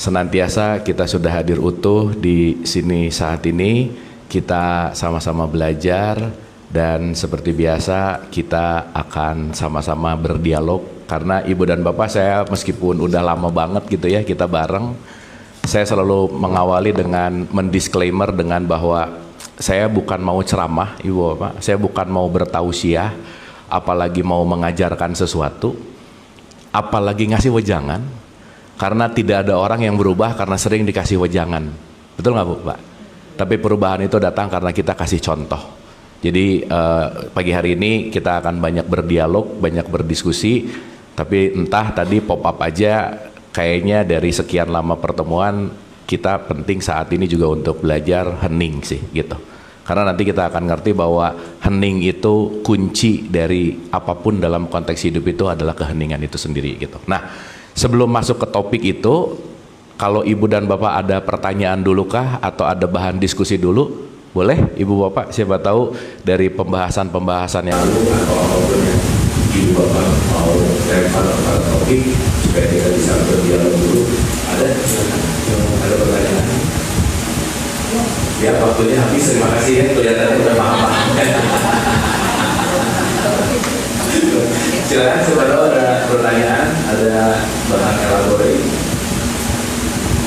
senantiasa kita sudah hadir utuh di sini saat ini. Kita sama-sama belajar dan seperti biasa kita akan sama-sama berdialog. Karena Ibu dan Bapak, saya meskipun udah lama banget gitu ya kita bareng, saya selalu mengawali dengan mendisklaimer dengan bahwa saya bukan mau ceramah, Ibu Bapak, saya bukan mau bertausiah, apalagi mau mengajarkan sesuatu, apalagi ngasih wejangan, karena tidak ada orang yang berubah karena sering dikasih wejangan. Betul nggak Bu, Pak? Tapi perubahan itu datang karena kita kasih contoh. Jadi pagi hari ini kita akan banyak berdialog, banyak berdiskusi, tapi entah tadi pop up aja, kayaknya dari sekian lama pertemuan kita penting saat ini juga untuk belajar hening sih gitu. Karena nanti kita akan ngerti bahwa hening itu kunci dari apapun dalam konteks hidup itu adalah keheningan itu sendiri gitu. Nah, sebelum masuk ke topik itu, kalau Ibu dan Bapak ada pertanyaan dulu kah atau ada bahan diskusi dulu? Boleh Ibu Bapak, siapa tahu dari pembahasan-pembahasan yang dulu atau apapun yang Ibu Bapak mau lempar pada topik supaya kita bisa berdialog dulu. Ada pertanyaan? Ya, waktunya habis, terima kasih ya, kelihatannya udah paham. Silakan, siapa tahu ada pertanyaan, ada bahan elaborasi.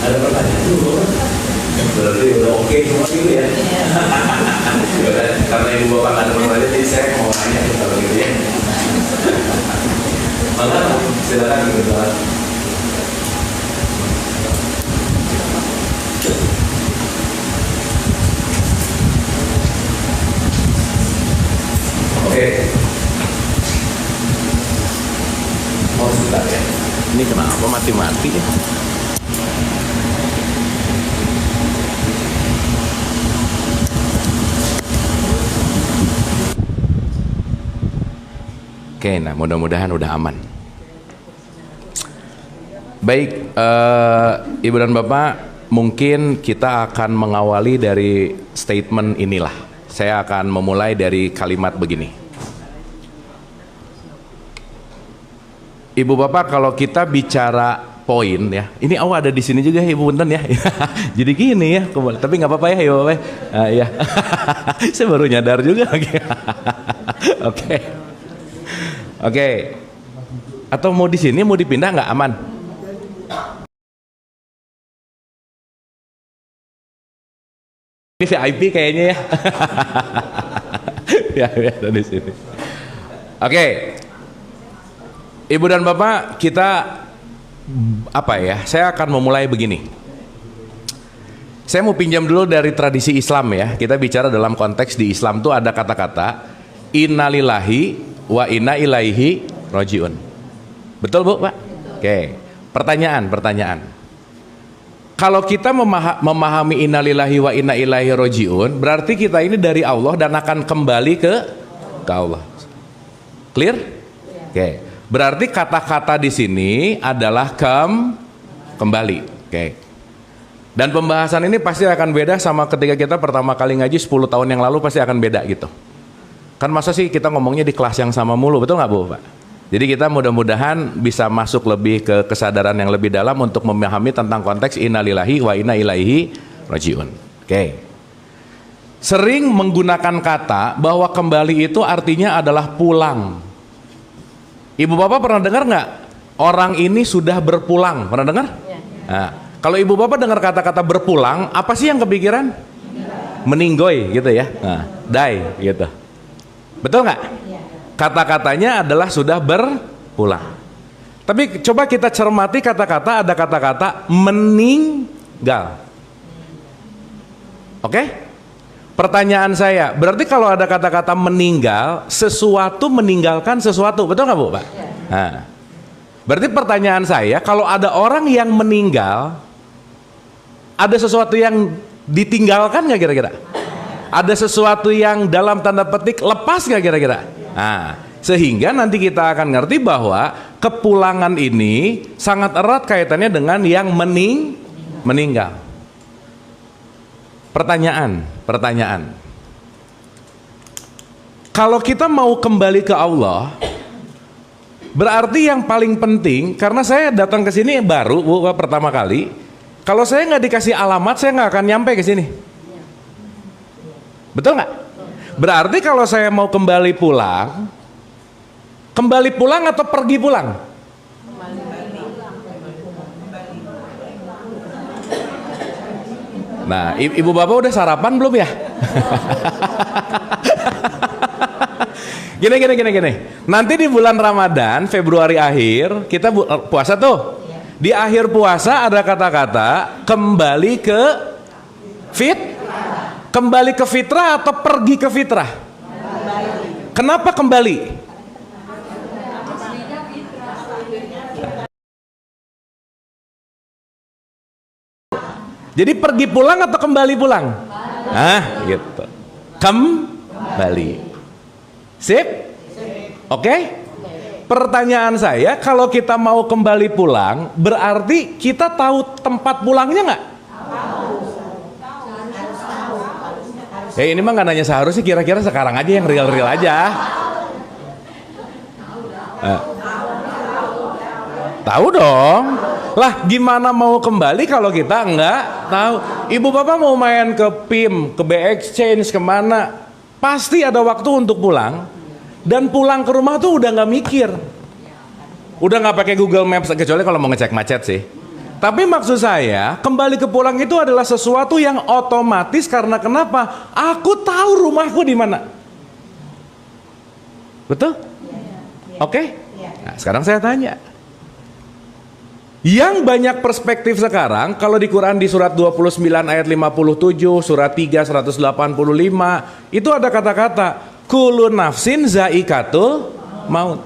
Ada pertanyaan dulu, berarti udah oke semua gitu ya. Karena Ibu Bapak ada pertanyaan, jadi saya mau nanya kalau gitu ya. Maka silakan Ibu Bapak. Oke. Oh sebentar ya. Ini kenapa mati-mati ya? Oke, nah mudah-mudahan udah aman. Baik, Ibu dan Bapak, mungkin kita akan mengawali dari statement inilah. Saya akan memulai dari kalimat begini. Ibu Bapak, kalau kita bicara poin ya, ini ada di sini juga Ibu Punten ya. Jadi gini ya, tapi nggak apa-apa ya Ibu Bapak. Ya. Saya baru nyadar juga. Oke. Oke. Atau mau di sini, mau dipindah nggak aman? Ini VIP kayaknya ya. Ya, ada di sini. Oke. Ibu dan Bapak, kita saya akan memulai begini. Saya mau pinjam dulu dari tradisi Islam ya. Kita bicara dalam konteks di Islam tuh ada kata-kata innalillahi wa inna ilaihi rajiun. Betul Bu, Pak? Oke. Pertanyaan. Kalau kita memahami innalillahi wa inna ilaihi rajiun, berarti kita ini dari Allah dan akan kembali ke Allah. Clear? Oke. Berarti kata-kata di sini adalah kembali. Oke. Dan pembahasan ini pasti akan beda sama ketika kita pertama kali ngaji 10 tahun yang lalu, pasti akan beda gitu. Kan masa sih kita ngomongnya di kelas yang sama mulu, betul nggak Bu, Pak? Jadi kita mudah-mudahan bisa masuk lebih ke kesadaran yang lebih dalam untuk memahami tentang konteks innalillahi wa inna ilaihi rajiun. Oke. Sering menggunakan kata bahwa kembali itu artinya adalah pulang. Ibu Bapak pernah dengar nggak? Orang ini sudah berpulang. Pernah dengar? Ya. Nah, kalau Ibu Bapak dengar kata-kata berpulang, apa sih yang kepikiran? Meninggoy gitu ya. Nah, die gitu. Betul nggak? Ya. Kata-katanya adalah sudah berpulang. Tapi coba kita cermati kata-kata, ada kata-kata meninggal. Oke? Pertanyaan saya, berarti kalau ada kata-kata meninggal, sesuatu meninggalkan sesuatu, betul nggak Bu, Pak? Ya. Nah, berarti pertanyaan saya, kalau ada orang yang meninggal, ada sesuatu yang ditinggalkan nggak kira-kira? Ada sesuatu yang dalam tanda petik lepas nggak kira-kira? Nah, sehingga nanti kita akan ngerti bahwa kepulangan ini sangat erat kaitannya dengan yang meninggal. Pertanyaan. Kalau kita mau kembali ke Allah, berarti yang paling penting, karena saya datang ke sini baru Bu, pertama kali, Kalau saya nggak dikasih alamat, saya nggak akan nyampe ke sini. Betul nggak? Berarti kalau saya mau kembali pulang atau pergi pulang? Nah, ibu bapak udah sarapan belum ya? Gini. Nanti di bulan Ramadan, Februari akhir, kita puasa tuh. Di akhir puasa ada kata-kata kembali ke kembali ke fitrah atau pergi ke fitrah? Kenapa kembali? Jadi pergi pulang atau kembali pulang? Gitu. Kembali. Sip? Oke? Pertanyaan saya, kalau kita mau kembali pulang, berarti kita tahu tempat pulangnya nggak? Ini mah nggak nanya seharusnya, kira-kira sekarang aja yang real-real aja. Tahu dong. Lah gimana mau kembali kalau kita nggak tahu? Ibu bapak mau main ke PIM, ke B-Exchange, kemana? Pasti ada waktu untuk pulang. Dan pulang ke rumah tuh udah nggak mikir. Udah nggak pakai Google Maps, kecuali kalau mau ngecek macet sih. Tapi maksud saya, kembali ke pulang itu adalah sesuatu yang otomatis karena kenapa? Aku tahu rumahku di mana. Betul? Oke? Nah, sekarang saya tanya. Yang banyak perspektif sekarang, kalau di Quran di surat 29 ayat 57, surat 3 185, itu ada kata-kata kullu nafsin zaikatul maut.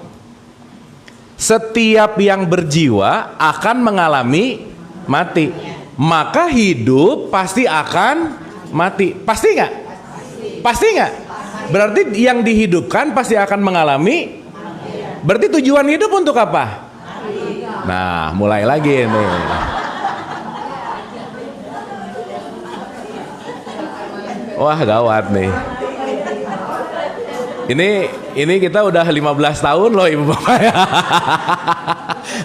Setiap yang berjiwa akan mengalami mati. Maka hidup pasti akan mati. Pasti nggak? Pasti nggak? Berarti yang dihidupkan pasti akan mengalami. Berarti tujuan hidup untuk apa? Nah, mulai lagi nih. Wah, gawat nih. Ini kita udah 15 tahun loh ibu bapak ya.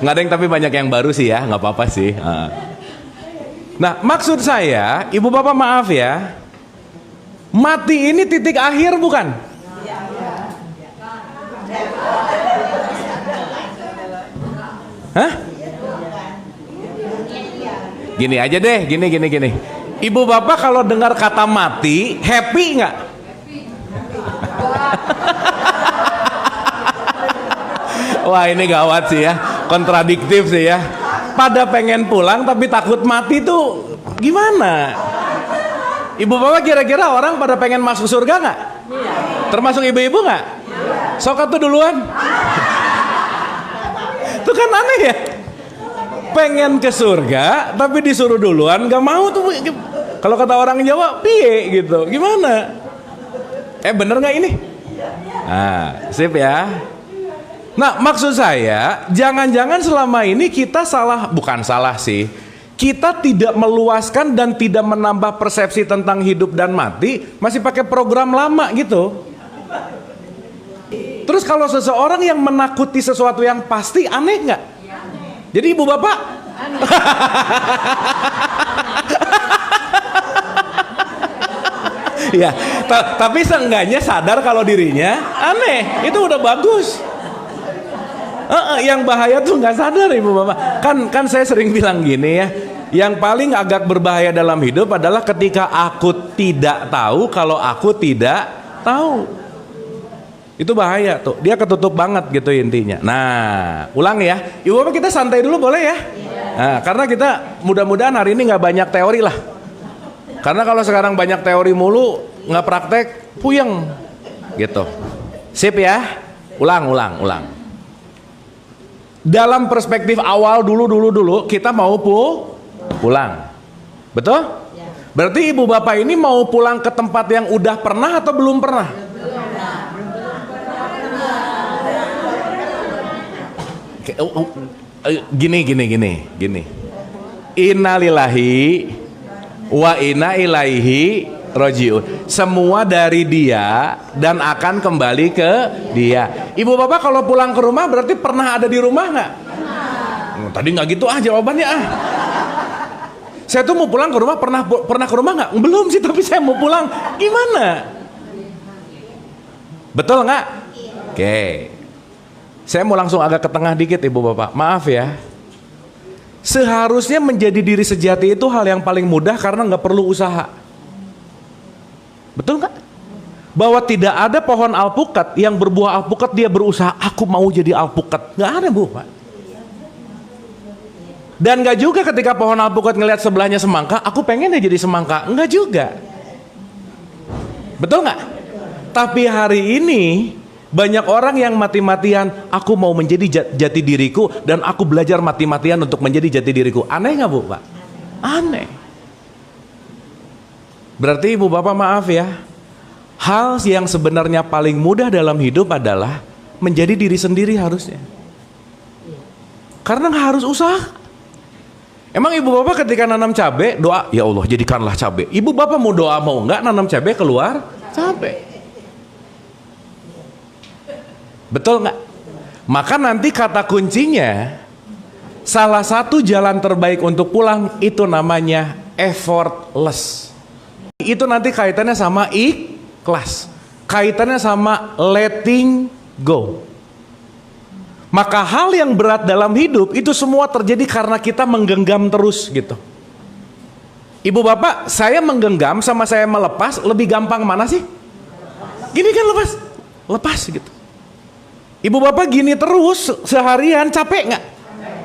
Nggak ada yang, tapi banyak yang baru sih ya, nggak apa-apa sih. Nah, maksud saya, ibu bapak maaf ya, mati ini titik akhir bukan? Hah? Gini aja deh, gini. Ibu bapak kalau dengar kata mati, happy nggak? Wah, ini gawat sih ya, kontradiktif sih ya. Pada pengen pulang tapi takut mati tuh gimana? Ibu bapak kira-kira orang pada pengen masuk surga nggak? Termasuk ibu-ibu nggak? Sok atuh duluan. Itu kan aneh ya. Pengen ke surga tapi disuruh duluan, gak mau tuh. Kalau kata orang Jawa, piye gitu. Gimana? Bener gak ini? Nah, sip ya. Nah, maksud saya, jangan-jangan selama ini kita salah, bukan salah sih, kita tidak meluaskan dan tidak menambah persepsi tentang hidup dan mati, masih pakai program lama gitu. Terus kalau seseorang yang menakuti sesuatu yang pasti, aneh nggak? Jadi ibu bapak ya, tapi seenggaknya sadar kalau dirinya aneh, itu udah bagus. Yang bahaya tuh nggak sadar ibu bapak. Kan saya sering bilang gini ya, yang paling agak berbahaya dalam hidup adalah ketika aku tidak tahu kalau aku tidak tahu. Itu bahaya tuh, dia ketutup banget gitu intinya. Nah, ulang ya, ibu bapak kita santai dulu boleh ya? Nah, karena kita mudah-mudahan hari ini nggak banyak teori lah. Karena kalau sekarang banyak teori mulu, nggak praktek, puyeng gitu. Sip ya, ulang. Dalam perspektif awal dulu kita mau pulang, betul? Berarti ibu bapak ini mau pulang ke tempat yang udah pernah atau belum pernah? Gini. Innalillahi wa inna ilaihi rojiun. Semua dari dia dan akan kembali ke dia. Ibu bapak kalau pulang ke rumah berarti pernah ada di rumah nggak? Tadi nggak gitu jawabannya. Saya tuh mau pulang ke rumah, pernah ke rumah nggak? Belum sih, tapi saya mau pulang. Gimana? Betul nggak? Oke. Saya mau langsung agak ke tengah dikit ibu bapak. Maaf ya. Seharusnya menjadi diri sejati itu hal yang paling mudah karena nggak perlu usaha. Betul nggak? Bahwa tidak ada pohon alpukat yang berbuah alpukat dia berusaha, aku mau jadi alpukat. Nggak ada bu pak. Dan nggak juga ketika pohon alpukat ngelihat sebelahnya semangka, aku pengen dia jadi semangka. Nggak juga. Betul nggak? Tapi hari ini banyak orang yang mati-matian, aku mau menjadi jati diriku dan aku belajar mati-matian untuk menjadi jati diriku. Aneh nggak bu pak? Aneh. Berarti ibu bapak maaf ya, hal yang sebenarnya paling mudah dalam hidup adalah menjadi diri sendiri harusnya. Karena nggak harus usaha. Emang ibu bapak ketika nanam cabai doa, ya Allah jadikanlah cabai. Ibu bapak mau doa mau nggak nanam cabai keluar cabai. Betul nggak? Maka nanti kata kuncinya, salah satu jalan terbaik untuk pulang itu namanya effortless. Itu nanti kaitannya sama ikhlas, kaitannya sama letting go. Maka hal yang berat dalam hidup itu semua terjadi karena kita menggenggam terus gitu. Ibu bapak, saya menggenggam sama saya melepas lebih gampang mana sih? Gini kan lepas gitu. Ibu bapak gini terus seharian capek nggak?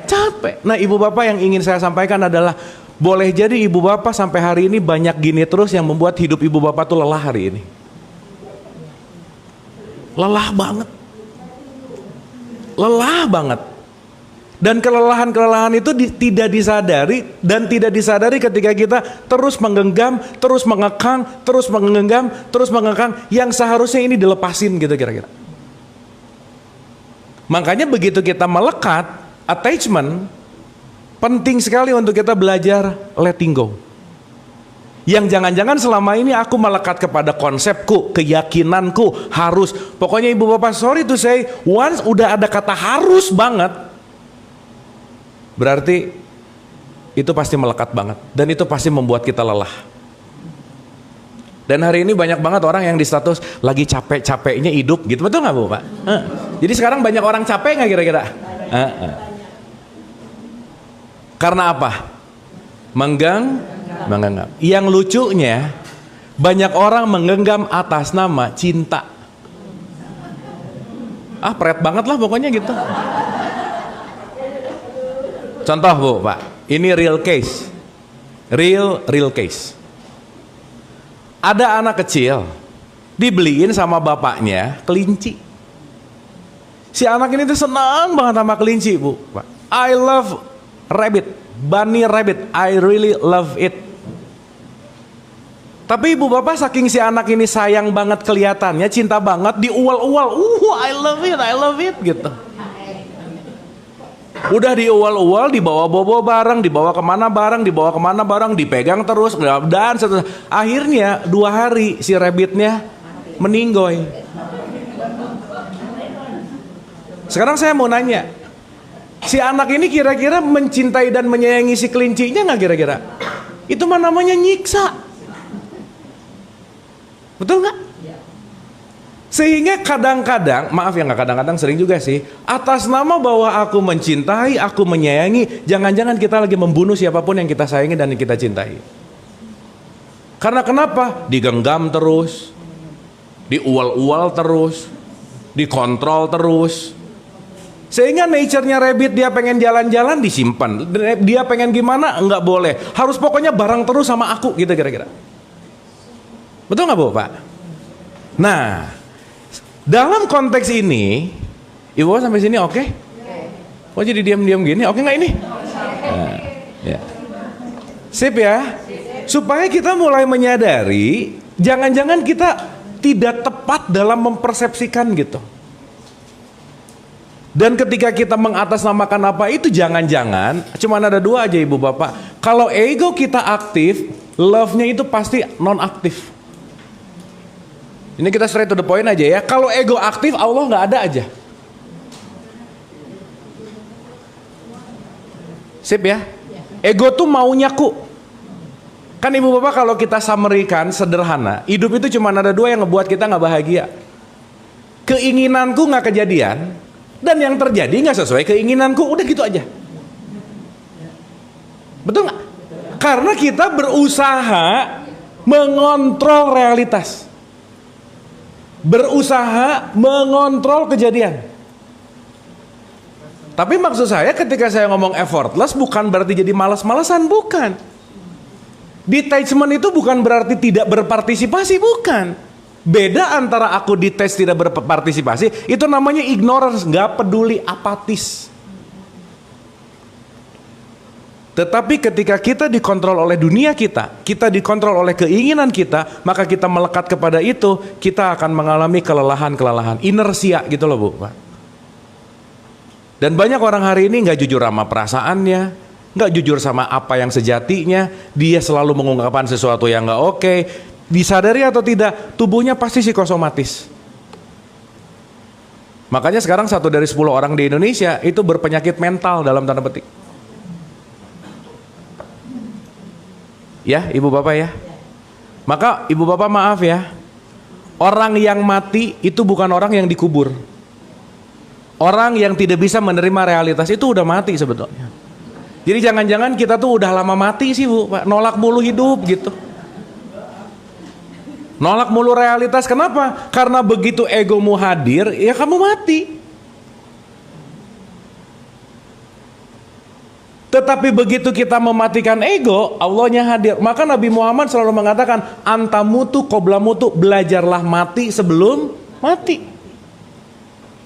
Capek. Nah ibu bapak yang ingin saya sampaikan adalah boleh jadi ibu bapak sampai hari ini banyak gini terus yang membuat hidup ibu bapak tuh lelah hari ini. Lelah banget. Lelah banget. Dan kelelahan-kelelahan itu tidak disadari dan tidak disadari ketika kita terus menggenggam, terus mengekang, terus menggenggam, terus mengekang yang seharusnya ini dilepasin gitu kira-kira. Makanya begitu kita melekat, attachment, penting sekali untuk kita belajar letting go. Yang jangan-jangan selama ini aku melekat kepada konsepku, keyakinanku, harus. Pokoknya ibu bapak sorry to say, once udah ada kata harus banget, berarti itu pasti melekat banget. Dan itu pasti membuat kita lelah. Dan hari ini banyak banget orang yang di status lagi capek-capeknya hidup gitu, betul nggak bu pak? Jadi sekarang banyak orang capek nggak kira-kira? Karena apa? Menggenggam. Yang lucunya banyak orang menggenggam atas nama cinta. Pret banget lah pokoknya gitu. Contoh bu pak, ini real case, real case. Ada anak kecil dibeliin sama bapaknya kelinci. Si anak ini tuh senang banget sama kelinci bu. I love rabbit, bunny rabbit, I really love it. Tapi ibu bapak saking si anak ini sayang banget kelihatannya, cinta banget, diual-ual, I love it gitu. Udah diual-ual, dibawa bobo bareng, dibawa kemana bareng, dipegang terus, dan akhirnya 2 hari si rabbitnya meninggoy. Sekarang saya mau nanya, si anak ini kira-kira mencintai dan menyayangi si kelincinya nggak kira-kira? Itu mah namanya nyiksa. Betul nggak? Sehingga kadang-kadang, maaf ya nggak kadang-kadang, sering juga sih, atas nama bahwa aku mencintai, aku menyayangi, jangan-jangan kita lagi membunuh siapapun yang kita sayangi dan yang kita cintai. Karena kenapa? Digenggam terus, diual-ual terus, dikontrol terus. Sehingga nature-nya rabbit, dia pengen jalan-jalan disimpan, dia pengen gimana nggak boleh, harus pokoknya bareng terus sama aku gitu kira-kira. Betul nggak bu pak? Nah, dalam konteks ini, ibu sampai sini oke? Oh jadi diam-diam gini, oke nggak ini? Nah, ya. Sip ya. Supaya kita mulai menyadari, jangan-jangan kita tidak tepat dalam mempersepsikan gitu. Dan ketika kita mengatasnamakan apa itu, jangan-jangan cuma ada 2 aja ibu bapak. Kalau ego kita aktif, love-nya itu pasti non-aktif. Ini kita straight to the point aja ya. Kalau ego aktif, Allah nggak ada aja. Sip ya. Ego tuh maunya ku. Kan ibu bapak kalau kita summary-kan sederhana, hidup itu cuma ada dua yang ngebuat kita nggak bahagia. Keinginanku nggak kejadian, dan yang terjadi nggak sesuai keinginanku, udah gitu aja. Betul nggak? Karena kita berusaha mengontrol realitas, berusaha mengontrol kejadian. Tapi maksud saya ketika saya ngomong effortless bukan berarti jadi malas-malasan, bukan. Detachment itu bukan berarti tidak berpartisipasi, bukan. Beda antara aku detach tidak berpartisipasi, itu namanya ignorance, nggak peduli, apatis. Tetapi ketika kita dikontrol oleh dunia kita dikontrol oleh keinginan kita, maka kita melekat kepada itu, kita akan mengalami kelelahan, inersia gitu loh Bu, Pak. Dan banyak orang hari ini nggak jujur sama perasaannya, nggak jujur sama apa yang sejatinya, dia selalu mengungkapkan sesuatu yang nggak oke. Disadari atau tidak, tubuhnya pasti psikosomatis. Makanya sekarang 1 dari 10 orang di Indonesia itu berpenyakit mental dalam tanda petik. Ya, ibu bapak ya. Maka ibu bapak maaf ya, orang yang mati itu bukan orang yang dikubur. Orang yang tidak bisa menerima realitas itu udah mati sebetulnya. Jadi jangan-jangan kita tuh udah lama mati sih Bu, Pak. Nolak mulu hidup gitu. Nolak mulu realitas, kenapa? Karena begitu egomu hadir, ya kamu mati. Tetapi begitu kita mematikan ego, Allahnya hadir. Maka Nabi Muhammad selalu mengatakan, antamutu qabla mutu, belajarlah mati sebelum mati.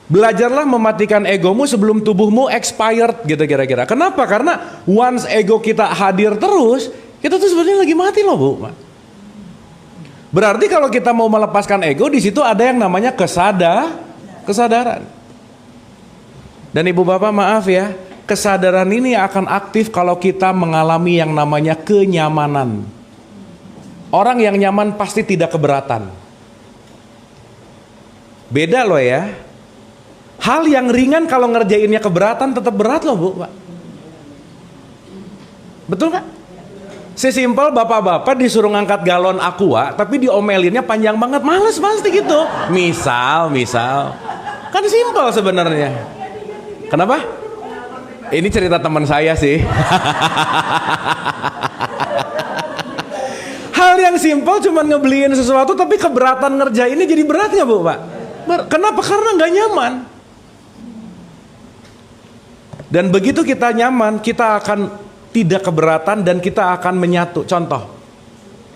Belajarlah mematikan egomu sebelum tubuhmu expired gitu kira-kira. Kenapa? Karena once ego kita hadir terus, kita tuh sebenarnya lagi mati loh Bu. Berarti kalau kita mau melepaskan ego, di situ ada yang namanya kesadaran. Dan ibu bapak maaf ya, kesadaran ini akan aktif kalau kita mengalami yang namanya kenyamanan. Orang yang nyaman pasti tidak keberatan. Beda loh ya. Hal yang ringan kalau ngerjainnya keberatan tetap berat loh Bu, Pak. Betul nggak? Sesimpel bapak-bapak disuruh ngangkat galon aqua, tapi diomelinnya panjang banget, males pasti gitu. Misal, kan simpel sebenarnya. Kenapa? Ini cerita teman saya sih. Hal yang simpel cuman ngebeliin sesuatu, tapi keberatan ngerjainnya jadi berat nggak Bu, Pak? Kenapa? Karena nggak nyaman. Dan begitu kita nyaman, kita akan tidak keberatan dan kita akan menyatu. Contoh,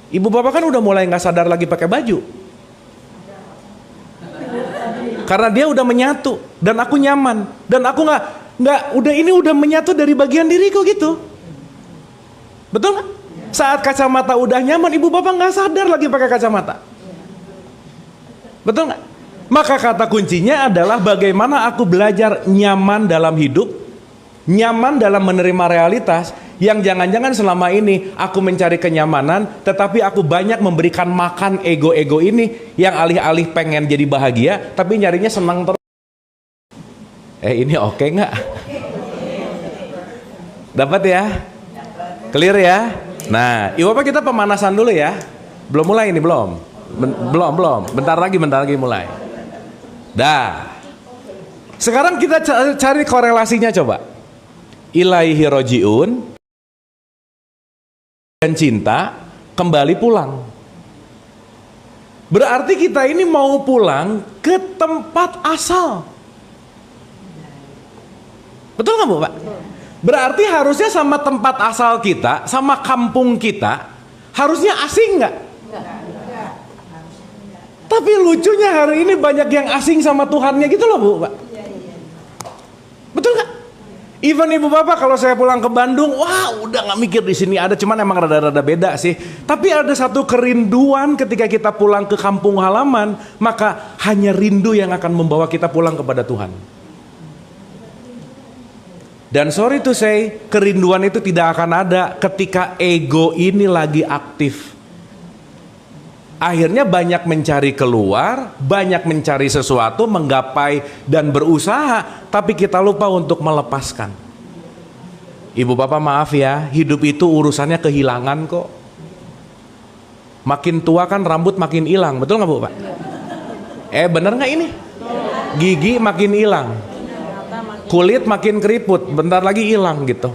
ibu bapak kan udah mulai nggak sadar lagi pakai baju, karena dia udah menyatu dan aku nyaman dan aku udah menyatu dari bagian diriku gitu. Betul nggak? Saat kacamata udah nyaman, ibu bapak nggak sadar lagi pakai kacamata. Betul nggak? Maka kata kuncinya adalah bagaimana aku belajar nyaman dalam hidup, nyaman dalam menerima realitas, yang jangan-jangan selama ini aku mencari kenyamanan, tetapi aku banyak memberikan makan ego-ego ini yang alih-alih pengen jadi bahagia, tapi nyarinya senang terus. Ini oke nggak? Dapat ya? Clear ya? Nah, ibu bapak kita pemanasan dulu ya. Belum mulai ini, belum. Bentar lagi mulai. Dah. Sekarang kita cari korelasinya coba. Ilaihi rojiun, dan cinta kembali pulang. Berarti kita ini mau pulang ke tempat asal. Betul nggak Bu, Pak? Berarti harusnya sama tempat asal kita, sama kampung kita, harusnya asing nggak? Tapi lucunya hari ini banyak yang asing sama Tuhannya gitu loh Bu, Pak. Betul nggak? Even ibu bapak kalau saya pulang ke Bandung, wah udah nggak mikir di sini ada, cuman emang rada-rada beda sih. Tapi ada satu kerinduan ketika kita pulang ke kampung halaman, maka hanya rindu yang akan membawa kita pulang kepada Tuhan. Dan sorry to say, kerinduan itu tidak akan ada ketika ego ini lagi aktif. Akhirnya banyak mencari keluar, banyak mencari sesuatu, menggapai dan berusaha, tapi kita lupa untuk melepaskan. Ibu bapak maaf ya, hidup itu urusannya kehilangan kok. Makin tua kan rambut makin hilang, betul nggak Bu Pak? Bener nggak ini? Gigi makin hilang, kulit makin keriput, bentar lagi hilang gitu.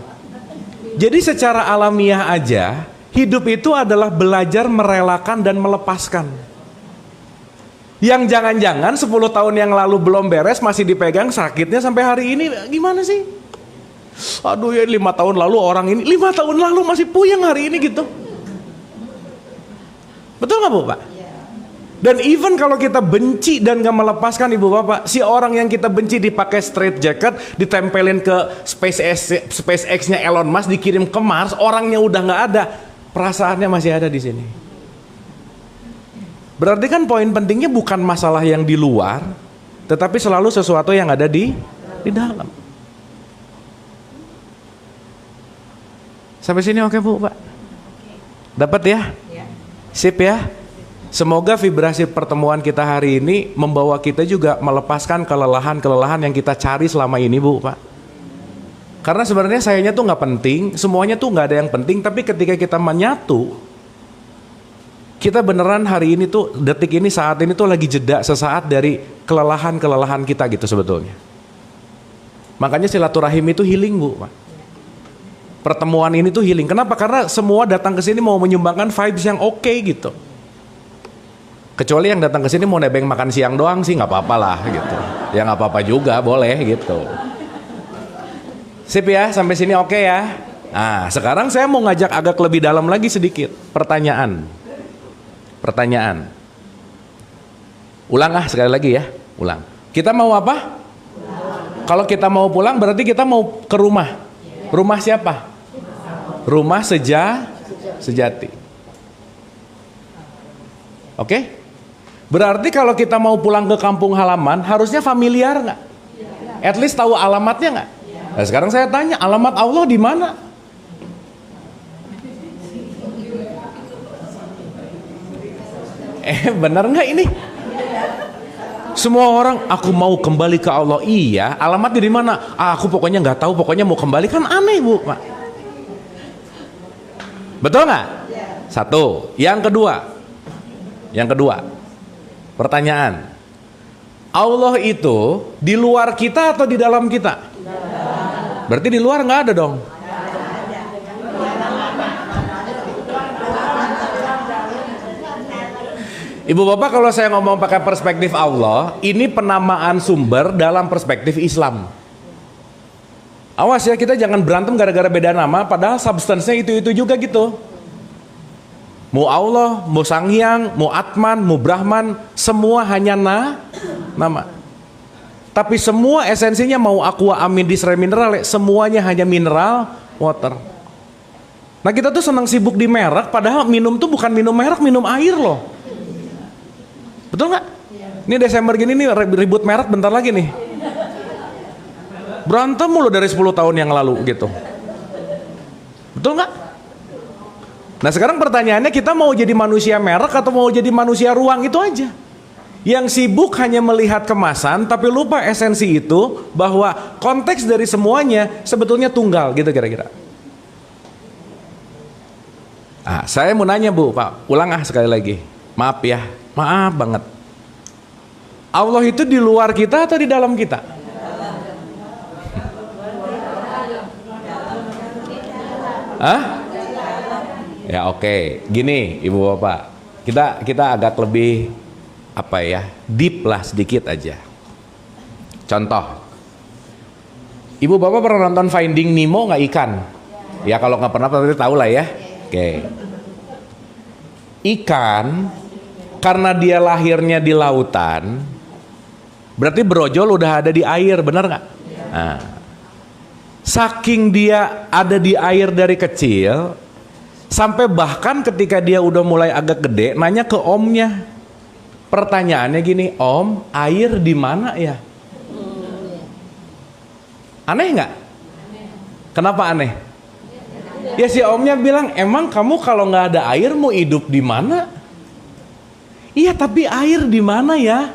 Jadi secara alamiah aja, hidup itu adalah belajar merelakan dan melepaskan. Yang jangan-jangan 10 tahun yang lalu belum beres masih dipegang, sakitnya sampai hari ini gimana sih? Aduh ya 5 tahun lalu orang ini, 5 tahun lalu masih puyeng hari ini gitu. Betul nggak Bu Pak? Dan even kalau kita benci dan gak melepaskan Ibu Bapak, si orang yang kita benci dipakai straight jacket, ditempelin ke SpaceX-nya Elon Musk, dikirim ke Mars, orangnya udah gak ada, perasaannya masih ada di sini. Berarti kan poin pentingnya bukan masalah yang di luar, tetapi selalu sesuatu yang ada di dalam. Sampai sini oke Bu Pak? Dapat ya? Sip ya? Semoga vibrasi pertemuan kita hari ini membawa kita juga melepaskan kelelahan-kelelahan yang kita cari selama ini Bu Pak. Karena sebenarnya sayanya tuh nggak penting, semuanya tuh nggak ada yang penting, tapi ketika kita menyatu, kita beneran hari ini tuh, detik ini, saat ini tuh lagi jeda sesaat dari kelelahan-kelelahan kita gitu sebetulnya. Makanya silaturahim itu healing Bu Pak. Pertemuan ini tuh healing. Kenapa? Karena semua datang ke sini mau menyumbangkan vibes yang oke gitu. Kecuali yang datang ke sini mau nebeng makan siang doang sih nggak apa-apa lah gitu. Ya nggak apa-apa juga, boleh gitu. Sip ya, sampai sini oke ya. Nah, sekarang saya mau ngajak agak lebih dalam lagi sedikit. Pertanyaan. Ulang sekali lagi ya, ulang. Kita mau apa? Kalau kita mau pulang berarti kita mau ke rumah. Rumah siapa? Rumah sejati. Oke? Berarti kalau kita mau pulang ke kampung halaman harusnya familiar nggak? At least tahu alamatnya nggak? Nah, sekarang saya tanya, alamat Allah di mana? Benar nggak ini? Semua orang, aku mau kembali ke Allah. Iya, alamatnya di mana? Aku pokoknya nggak tahu, pokoknya mau kembali. Kan aneh Bu Pak. Betul nggak? Satu. Yang kedua, pertanyaan, Allah itu di luar kita atau di dalam kita? Berarti di luar nggak ada dong. Ibu Bapak, kalau saya ngomong pakai perspektif Allah, ini penamaan sumber dalam perspektif Islam. Awas ya, kita jangan berantem gara-gara beda nama, padahal substance-nya itu-itu juga gitu. Mau Allah, mau Sang Hyang, mau Atman, mau Brahman, semua hanya nama. Tapi semua esensinya mau aqua, amidis, remineral, semuanya hanya mineral, water. Nah kita tuh senang sibuk di merek, padahal minum tuh bukan minum merek, minum air loh. Betul nggak? Ini Desember gini nih ribut merek bentar lagi nih. Berantem mulu dari 10 tahun yang lalu gitu. Betul nggak? Nah sekarang pertanyaannya, kita mau jadi manusia merek atau mau jadi manusia ruang? Itu aja. Yang sibuk hanya melihat kemasan tapi lupa esensi itu, bahwa konteks dari semuanya sebetulnya tunggal gitu kira-kira. Saya mau nanya Bu Pak, ulang sekali lagi. Maaf ya, maaf banget. Allah itu di luar kita atau di dalam kita? Ya oke. Gini Ibu Bapak, kita agak lebih deep lah sedikit aja. Contoh, Ibu Bapak pernah nonton Finding Nemo nggak, ikan? Ya kalau nggak pernah berarti tahu lah ya. Oke. Ikan karena dia lahirnya di lautan, berarti brojol udah ada di air, bener nggak? Nah, saking dia ada di air dari kecil, sampai bahkan ketika dia udah mulai agak gede, nanya ke omnya. Pertanyaannya gini, Om, air di mana ya? Aneh nggak? Kenapa aneh? Ya si omnya bilang, emang kamu kalau nggak ada air mau hidup di mana? Iya, tapi air di mana ya?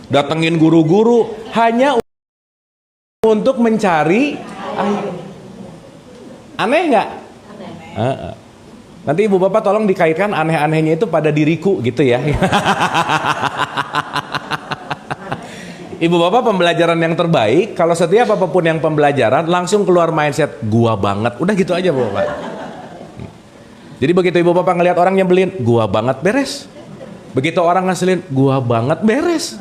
datengin guru-guru hanya untuk mencari air. Aneh nggak? Nanti ibu bapak tolong dikaitkan aneh-anehnya itu pada diriku gitu ya. Ibu bapak pembelajaran yang terbaik, kalau setiap apapun yang pembelajaran langsung keluar mindset gua banget, udah gitu aja bu bapak. Jadi begitu ibu bapak ngelihat orang nyebelin, gua banget beres. Begitu orang ngeselin, gua banget beres.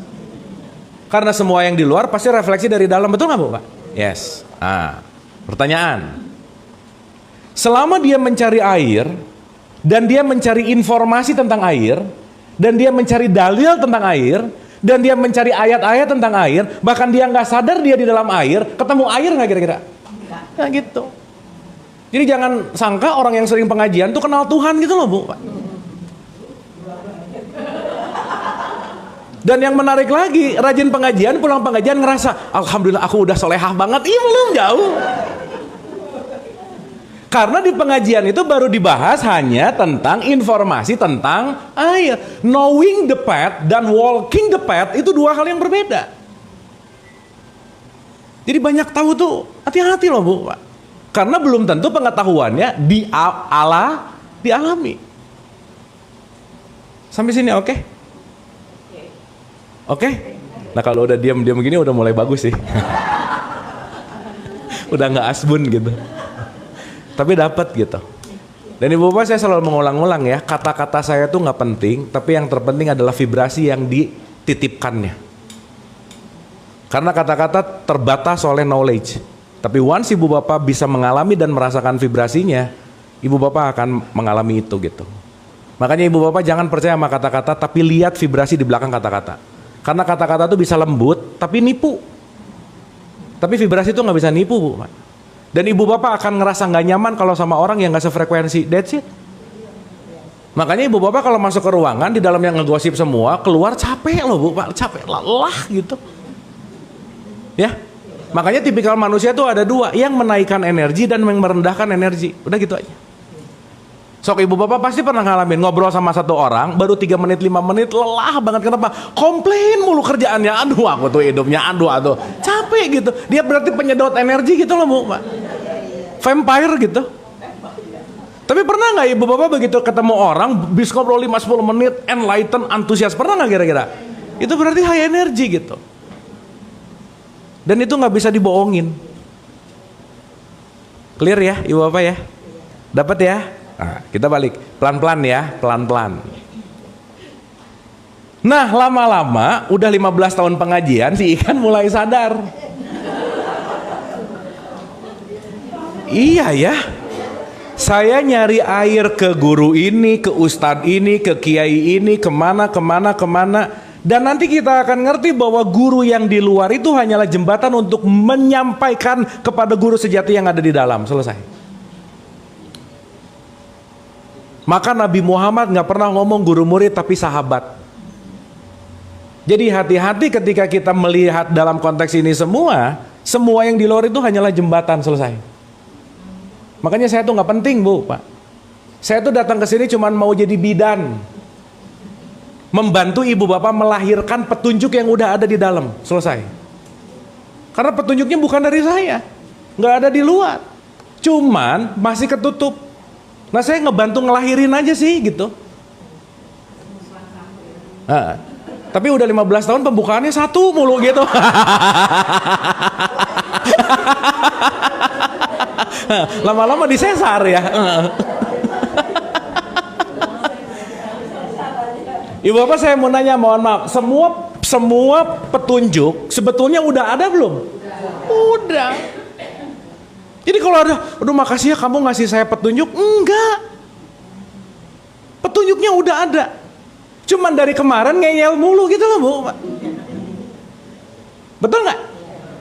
Karena semua yang di luar pasti refleksi dari dalam, betul nggak bu pak? Yes. Pertanyaan, selama dia mencari air dan dia mencari informasi tentang air dan dia mencari dalil tentang air dan dia mencari ayat-ayat tentang air, bahkan dia nggak sadar dia di dalam air, ketemu air nggak kira-kira? Nah gitu. Jadi jangan sangka orang yang sering pengajian tuh kenal Tuhan gitu loh bu. Dan yang menarik lagi, rajin pengajian, pulang pengajian ngerasa, alhamdulillah aku udah solehah banget. Iya belum jauh. Karena di pengajian itu baru dibahas hanya tentang informasi tentang air. Knowing the path dan walking the path itu dua hal yang berbeda. Jadi banyak tahu tuh hati-hati loh bu. Karena belum tentu pengetahuannya dialami. Sampai sini oke? Oke? Nah kalau udah diam-diam gini udah mulai bagus sih. Udah nggak asbun gitu. Tapi dapat gitu. Dan ibu bapak saya selalu mengulang-ulang ya, kata-kata saya tuh nggak penting, tapi yang terpenting adalah vibrasi yang dititipkannya. Karena kata-kata terbatas oleh knowledge. Tapi once ibu bapak bisa mengalami dan merasakan vibrasinya, ibu bapak akan mengalami itu gitu. Makanya ibu bapak jangan percaya sama kata-kata, tapi lihat vibrasi di belakang kata-kata. Karena kata-kata itu bisa lembut, tapi nipu. Tapi vibrasi itu nggak bisa nipu bu. Dan ibu bapak akan ngerasa nggak nyaman kalau sama orang yang nggak sefrekuensi. That's it. Makanya ibu bapak kalau masuk ke ruangan di dalam yang ngegosip semua, keluar capek loh bu, capek lelah gitu. Ya, makanya tipikal manusia tuh ada dua, yang menaikkan energi dan yang merendahkan energi. Udah gitu aja. Sok ibu bapak pasti pernah ngalamin ngobrol sama satu orang, baru 3 menit 5 menit lelah banget. Kenapa? Komplain mulu kerjaannya. Aduh aku tuh hidupnya, aduh capek gitu. Dia berarti penyedot energi gitu loh bu, Pak. Vampire gitu. Tapi pernah nggak ibu bapak begitu ketemu orang bis ngobrol 5-10 menit enlighten, antusias, pernah nggak kira-kira? Itu berarti high energy gitu. Dan itu nggak bisa dibohongin. Clear ya ibu bapak ya? Dapat ya? Nah, kita balik pelan-pelan ya, pelan-pelan. Nah lama-lama udah 15 tahun pengajian, si ikan mulai sadar. Iya ya, saya nyari air ke guru ini, ke ustadz ini, ke kiai ini, kemana. Dan nanti kita akan ngerti bahwa guru yang di luar itu hanyalah jembatan untuk menyampaikan kepada guru sejati yang ada di dalam. Selesai. Maka Nabi Muhammad nggak pernah ngomong guru murid tapi sahabat. Jadi hati-hati ketika kita melihat dalam konteks ini semua yang di luar itu hanyalah jembatan. Selesai. Makanya saya tuh nggak penting bu, pak. Saya tuh datang ke sini cuma mau jadi bidan, membantu ibu bapak melahirkan petunjuk yang udah ada di dalam. Selesai. Karena petunjuknya bukan dari saya, nggak ada di luar, cuman masih ketutup. Nah saya ngebantu ngelahirin aja sih gitu. Nah, tapi udah 15 tahun pembukaannya 1 mulu gitu. Lama-lama disesar ya. Ibu bapak saya mau nanya, mohon maaf, semua petunjuk sebetulnya udah ada belum? Udah. Jadi kalau ada, aduh makasih ya kamu ngasih saya petunjuk, enggak. Petunjuknya udah ada. Cuman dari kemarin ngeyel mulu gitu loh bu. Betul nggak?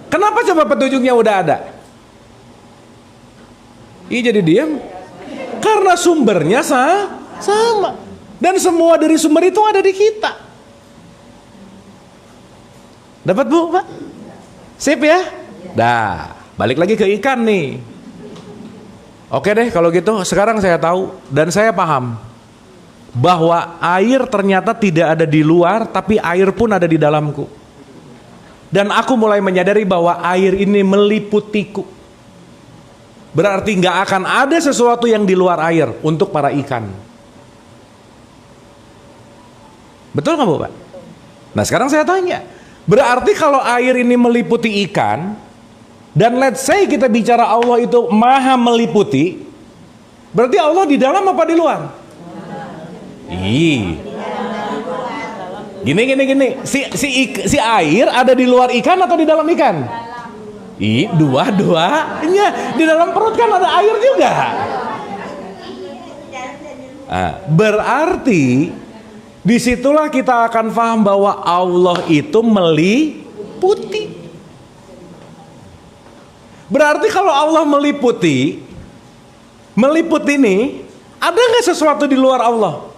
Kenapa coba petunjuknya udah ada? Iya jadi diam. Karena sumbernya sama. Dan semua dari sumber itu ada di kita. Dapat bu, Pak? Sip ya? Dah. Balik lagi ke ikan nih. Oke deh kalau gitu, sekarang saya tahu dan saya paham bahwa air ternyata tidak ada di luar, tapi air pun ada di dalamku. dan aku mulai menyadari bahwa air ini meliputiku. Berarti nggak akan ada sesuatu yang di luar air untuk para ikan. Betul nggak Bu Pak? Nah sekarang saya tanya, berarti kalau air ini meliputi ikan, dan let's say kita bicara Allah itu maha meliputi, berarti Allah di dalam apa di luar? Gini. Si air ada di luar ikan atau di dalam ikan? Dua-duanya. Di dalam perut kan ada air juga. Berarti disitulah kita akan paham bahwa Allah itu meliputi. Berarti kalau Allah meliputi ini, ada nggak sesuatu di luar Allah?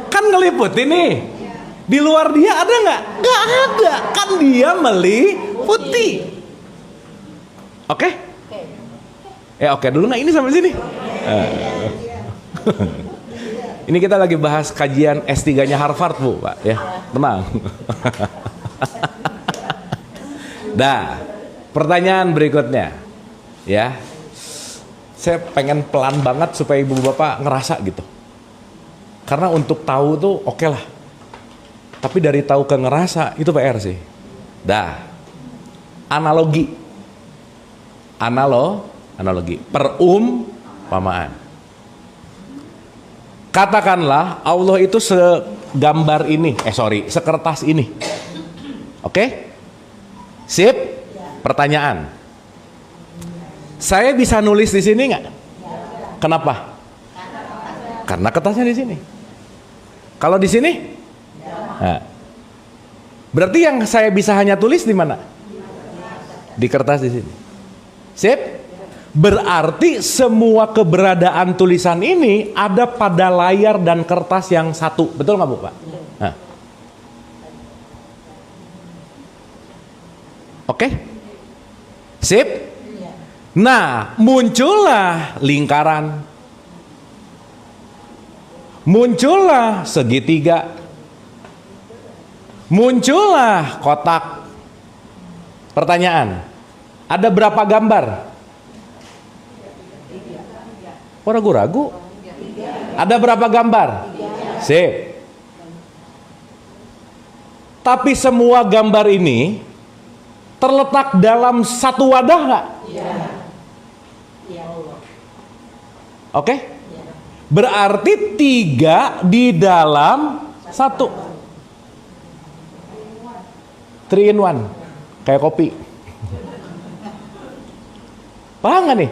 Kan ngeliputi nih. Di luar dia ada nggak? Nggak ada. Kan dia meliputi. Oke? Oke dulu nggak ini sampai sini? Ini kita lagi bahas kajian S3-nya Harvard Bu, Pak ya. Tenang. Pertanyaan berikutnya. Ya. Saya pengen pelan banget supaya ibu bapak ngerasa gitu. Karena untuk tahu tuh oke lah. Tapi dari tahu ke ngerasa itu PR sih. Analogi. Perumpamaan. Katakanlah Allah itu segambar ini. Sekertas ini. Oke? Sip? Pertanyaan. Saya bisa nulis di sini nggak? Kenapa? Karena kertasnya di sini. Kalau di sini? Berarti yang saya bisa hanya tulis di mana? Di kertas di sini. Sip? Berarti semua keberadaan tulisan ini ada pada layar dan kertas yang satu. Betul nggak Bu Pak? Oke? Sip? Nah, muncullah lingkaran. Muncullah segitiga. Muncullah kotak. Pertanyaan, ada berapa gambar? Ragu-ragu. Ada berapa gambar? Sip. Tapi semua gambar ini terletak dalam satu wadah nggak? Oke? Berarti 3 di dalam 1. 3 in 1. Kayak kopi. Paham nggak nih?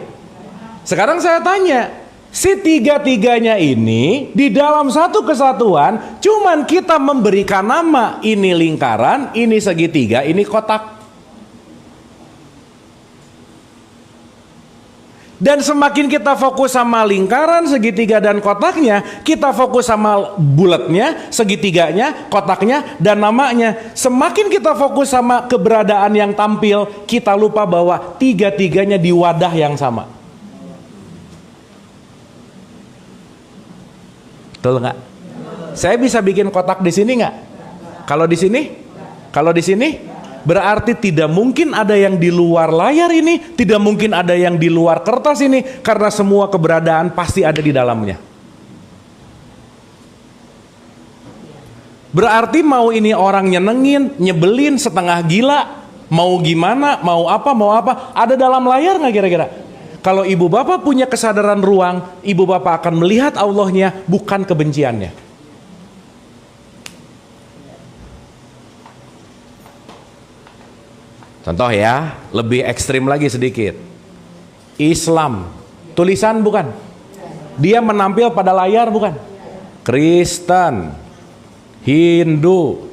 Sekarang saya tanya, si 3-3-nya ini di dalam satu kesatuan, cuman kita memberikan nama, ini lingkaran, ini segitiga, ini kotak. Dan semakin kita fokus sama lingkaran, segitiga, dan kotaknya, kita fokus sama bulatnya, segitiganya, kotaknya, dan namanya. Semakin kita fokus sama keberadaan yang tampil, kita lupa bahwa 3-3-nya di wadah yang sama. Betul nggak? Saya bisa bikin kotak di sini nggak? Kalau di sini? Kalau di sini? Berarti tidak mungkin ada yang di luar layar ini, tidak mungkin ada yang di luar kertas ini, karena semua keberadaan pasti ada di dalamnya. Berarti mau ini orang nyenengin, nyebelin, setengah gila, mau gimana, mau apa, ada dalam layar nggak kira-kira? Kalau ibu bapak punya kesadaran ruang, ibu bapak akan melihat Allahnya, bukan kebenciannya. Contoh ya, lebih ekstrim lagi sedikit. Islam, tulisan bukan? Dia menampil pada layar bukan? Kristen, Hindu,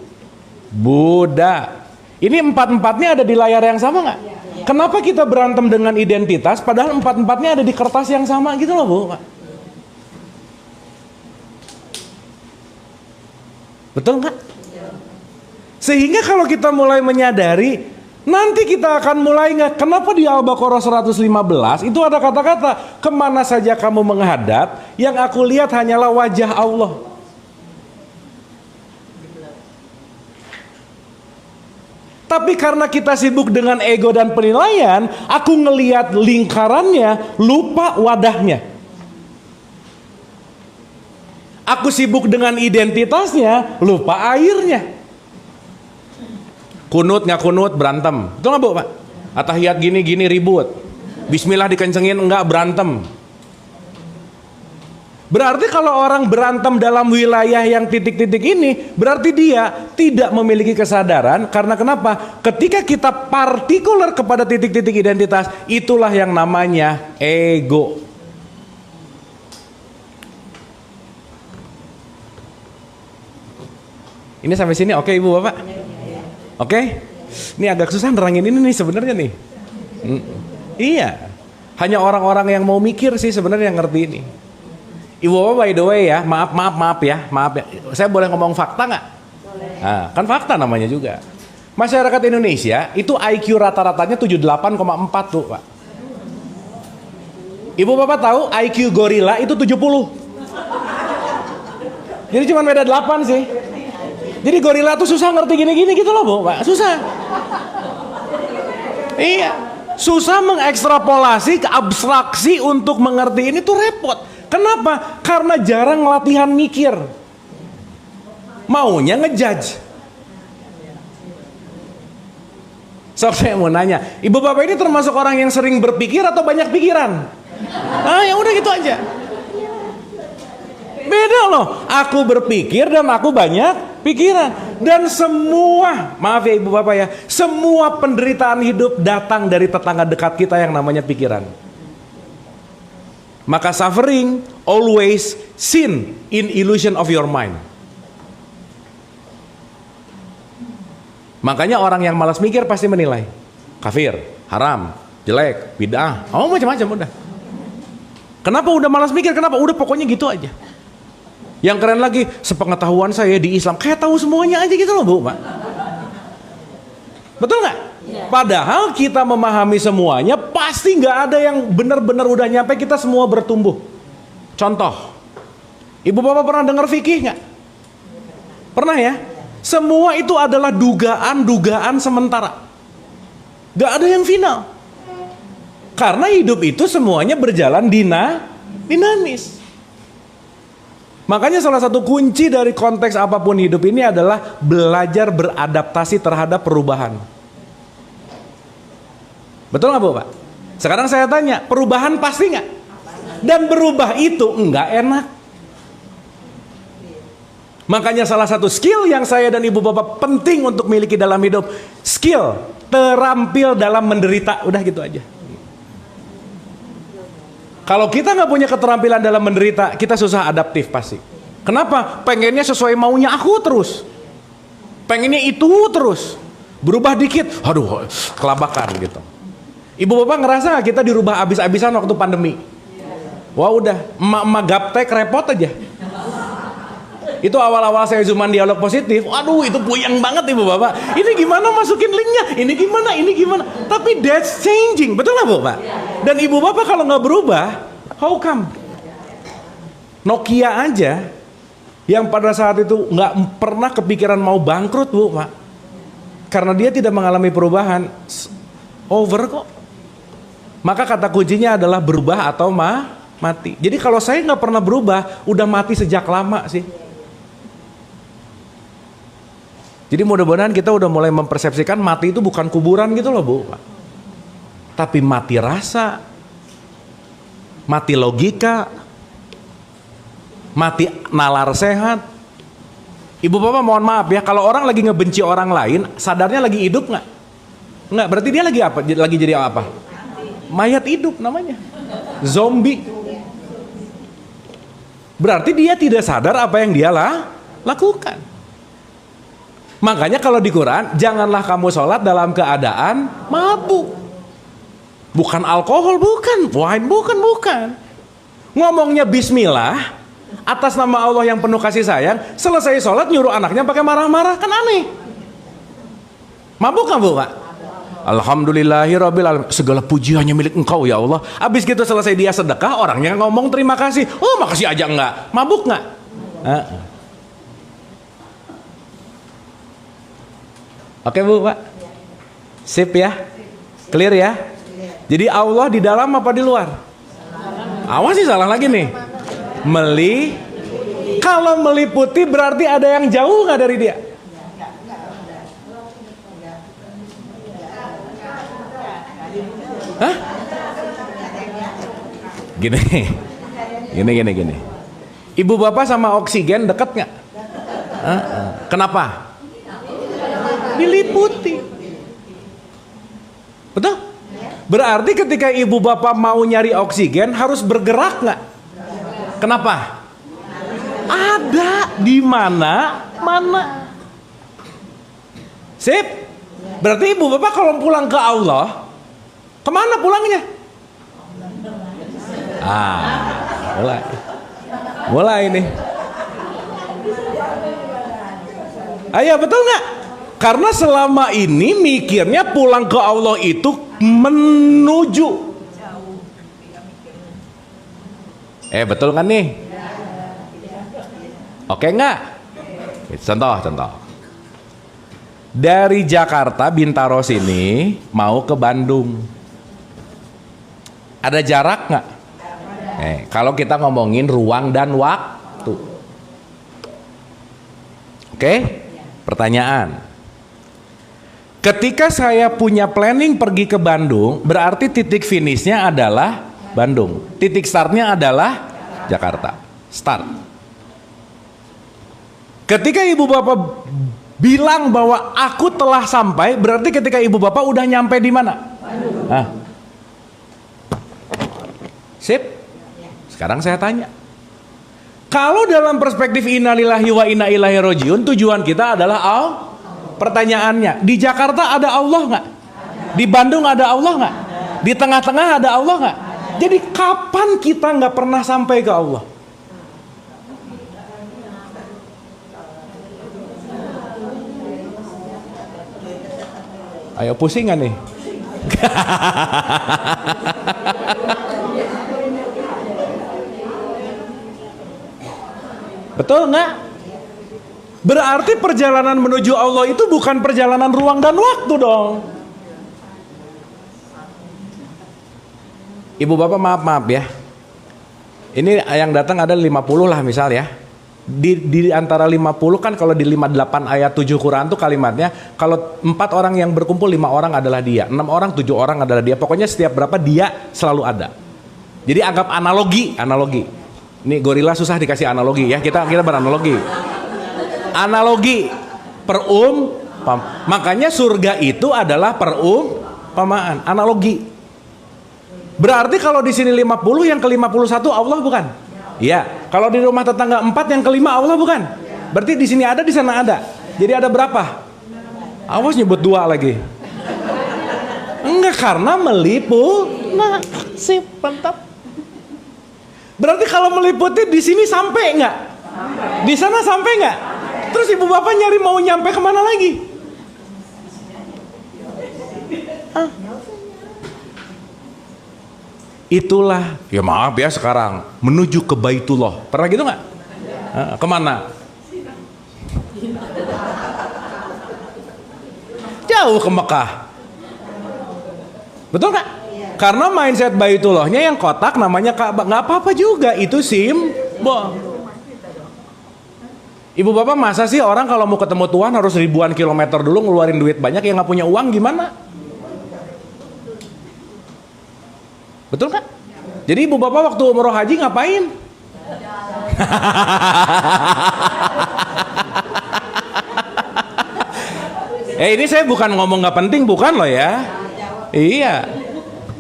Buddha. Ini 4-4-nya ada di layar yang sama nggak? Kenapa kita berantem dengan identitas padahal 4-4-nya ada di kertas yang sama gitu loh Bu? Betul nggak? Sehingga kalau kita mulai menyadari, nanti kita akan mulai ingat kenapa di Al-Baqarah 115 itu ada kata-kata, kemana saja kamu menghadap, yang aku lihat hanyalah wajah Allah. Tapi karena kita sibuk dengan ego dan penilaian, aku ngelihat lingkarannya, lupa wadahnya. Aku sibuk dengan identitasnya, lupa airnya. Kunut nggak kunut berantem, betul nggak Bu Pak? Atahiyat gini ribut, Bismillah dikencengin enggak berantem. Berarti kalau orang berantem dalam wilayah yang titik-titik ini, berarti dia tidak memiliki kesadaran. Karena kenapa? Ketika kita partikular kepada titik-titik identitas, itulah yang namanya ego. Ini sampai sini oke Ibu Bapak? Oke? Ini agak susah nerangin ini nih sebenarnya nih. Iya. Hanya orang-orang yang mau mikir sih sebenarnya yang ngerti ini. Ibu Bapak by the way ya, maaf ya. Saya boleh ngomong fakta nggak? Nah, kan fakta namanya juga. Masyarakat Indonesia itu IQ rata-ratanya 78,4 tuh Pak. Ibu Bapak tahu IQ gorila itu 70. Jadi cuma beda 8 sih. Jadi gorila tuh susah ngerti gini-gini gitu loh Bu Pak, susah. Iya, susah mengekstrapolasi ke abstraksi untuk mengerti ini tuh repot. Kenapa? Karena jarang latihan mikir. Maunya ngejudge. So saya mau nanya, Ibu Bapak ini termasuk orang yang sering berpikir atau banyak pikiran? Ah ya udah gitu aja. Beda loh, aku berpikir dan aku banyak pikiran. Dan semua, maaf ya Ibu Bapak ya, semua penderitaan hidup datang dari tetangga dekat kita yang namanya pikiran. Maka suffering always seen in illusion of your mind. Makanya orang yang malas mikir pasti menilai kafir, haram, jelek, bid'ah, macam-macam udah. Kenapa udah malas mikir? Kenapa? Udah pokoknya gitu aja. Yang keren lagi, sepengetahuan saya di Islam kayak tahu semuanya aja gitu loh Bu Pak. Betul nggak? Padahal kita memahami semuanya, pasti nggak ada yang benar-benar udah nyampe, kita semua bertumbuh. Contoh, Ibu Bapak pernah dengar fikih nggak? Pernah ya? Semua itu adalah dugaan sementara. Nggak ada yang final. Karena hidup itu semuanya berjalan dinamis. Makanya salah satu kunci dari konteks apapun hidup ini adalah belajar beradaptasi terhadap perubahan. Betul nggak Bu Pak? Sekarang saya tanya, perubahan pasti nggak? Dan berubah itu nggak enak. Makanya salah satu skill yang saya dan Ibu Bapak penting untuk miliki dalam hidup, skill terampil dalam menderita. Udah gitu aja. Kalau kita nggak punya keterampilan dalam menderita, kita susah adaptif pasti. Kenapa? Pengennya sesuai maunya aku terus. Pengennya itu terus. Berubah dikit, aduh, kelabakan gitu. Ibu Bapak ngerasa nggak kita dirubah abis-abisan waktu pandemi? Wah udah, emak-emak gaptek repot aja. Itu awal-awal saya zooman dialog positif, waduh itu puyeng banget Ibu Bapak. Ini gimana masukin linknya? Ini gimana? Tapi that's changing, betul nggak Bu Pak? Dan Ibu Bapak kalau nggak berubah, how come? Nokia aja, yang pada saat itu nggak pernah kepikiran mau bangkrut Bu Pak, karena dia tidak mengalami perubahan, over kok. Maka kata kuncinya adalah berubah atau mati. Jadi kalau saya nggak pernah berubah, udah mati sejak lama sih. Jadi mudah-mudahan kita udah mulai mempersepsikan mati itu bukan kuburan gitu loh Bu Pak. Tapi mati rasa, mati logika, mati nalar sehat. Ibu Bapak mohon maaf ya, kalau orang lagi ngebenci orang lain, sadarnya lagi hidup nggak? Nggak, berarti dia lagi apa? Lagi jadi apa? Mayat hidup namanya. Zombie. Berarti dia tidak sadar apa yang dia lakukan. Makanya kalau di Quran, janganlah kamu sholat dalam keadaan mabuk. Bukan alkohol, bukan. Wine, bukan. Ngomongnya bismillah, atas nama Allah yang penuh kasih sayang, selesai sholat nyuruh anaknya pakai marah-marah, kan aneh. Mabuk nggak Bu Pak? Alhamdulillahirabbil alamin, segala puji hanya milik Engkau ya Allah. Habis gitu selesai dia sedekah, orangnya ngomong terima kasih. Oh makasih aja enggak. Mabuk nggak? Oke Bu Pak. Sip ya? Clear ya? Jadi Allah di dalam apa di luar? Awas sih salah lagi nih. Kalau meliputi berarti ada yang jauh nggak dari dia? Hah? Gini. Ibu bapak sama oksigen deket nggak? Kenapa? Diliputi. Betul? Berarti ketika ibu bapak mau nyari oksigen harus bergerak nggak? Kenapa? Ada di mana? Sip. Berarti ibu bapak kalau pulang ke Allah, kemana pulangnya? Mulai ini. Ayo, betul nggak? Karena selama ini mikirnya pulang ke Allah itu menuju. Betul kan nih? Oke nggak? Contoh. Dari Jakarta Bintaro sini mau ke Bandung. Ada jarak nggak? Kalau kita ngomongin ruang dan waktu. Oke? Pertanyaan. Ketika saya punya planning pergi ke Bandung, berarti titik finishnya adalah Bandung. Titik startnya adalah Jakarta. Start. Ketika ibu bapak bilang bahwa aku telah sampai, berarti ketika ibu bapak udah nyampe di mana? Sip. Sekarang saya tanya. Kalau dalam perspektif innalillahi wa inna ilaihi rajiun, tujuan kita adalah pertanyaannya, di Jakarta ada Allah nggak? Di Bandung ada Allah nggak? Di tengah-tengah ada Allah nggak? Jadi kapan kita nggak pernah sampai ke Allah? Ayo, pusing nggak nih? Betul nggak? Berarti perjalanan menuju Allah itu bukan perjalanan ruang dan waktu dong. Ibu bapak maaf ya. Ini yang datang ada 50 lah misal ya. Di antara 50 kan kalau di 58 ayat 7 Quran tuh kalimatnya, kalau 4 orang yang berkumpul 5 orang adalah dia, 6 orang 7 orang adalah dia. Pokoknya setiap berapa dia selalu ada. Jadi anggap analogi. Ini gorila susah dikasih analogi ya. Kita beranalogi. Analogi makanya surga itu adalah perumpamaan, analogi. Berarti kalau di sini 50, yang ke-51 Allah bukan? Iya. Kalau di rumah tetangga 4, yang kelima Allah bukan? Berarti di sini ada, di sana ada. Jadi ada berapa? Awas nyebut 2 lagi. Enggak, karena meliputi. Nah, sip, mantap. Berarti kalau meliputi di sini sampai nggak? Di sana sampai nggak? Terus ibu bapak nyari mau nyampe kemana lagi? Itulah, ya maaf ya sekarang menuju ke Baitullah. Pernah gitu nggak? Kemana? Jauh ke Mekah. Betul nggak? Karena mindset Baitullahnya yang kotak namanya Ka'bah. Nggak apa-apa juga, itu simbol. Ibu bapak, masa sih orang kalau mau ketemu Tuhan harus ribuan kilometer dulu ngeluarin duit banyak, yang nggak punya uang gimana? Betul kan? Jadi ibu bapak waktu umroh haji ngapain? Ini saya bukan ngomong nggak penting, bukan loh ya. Iya.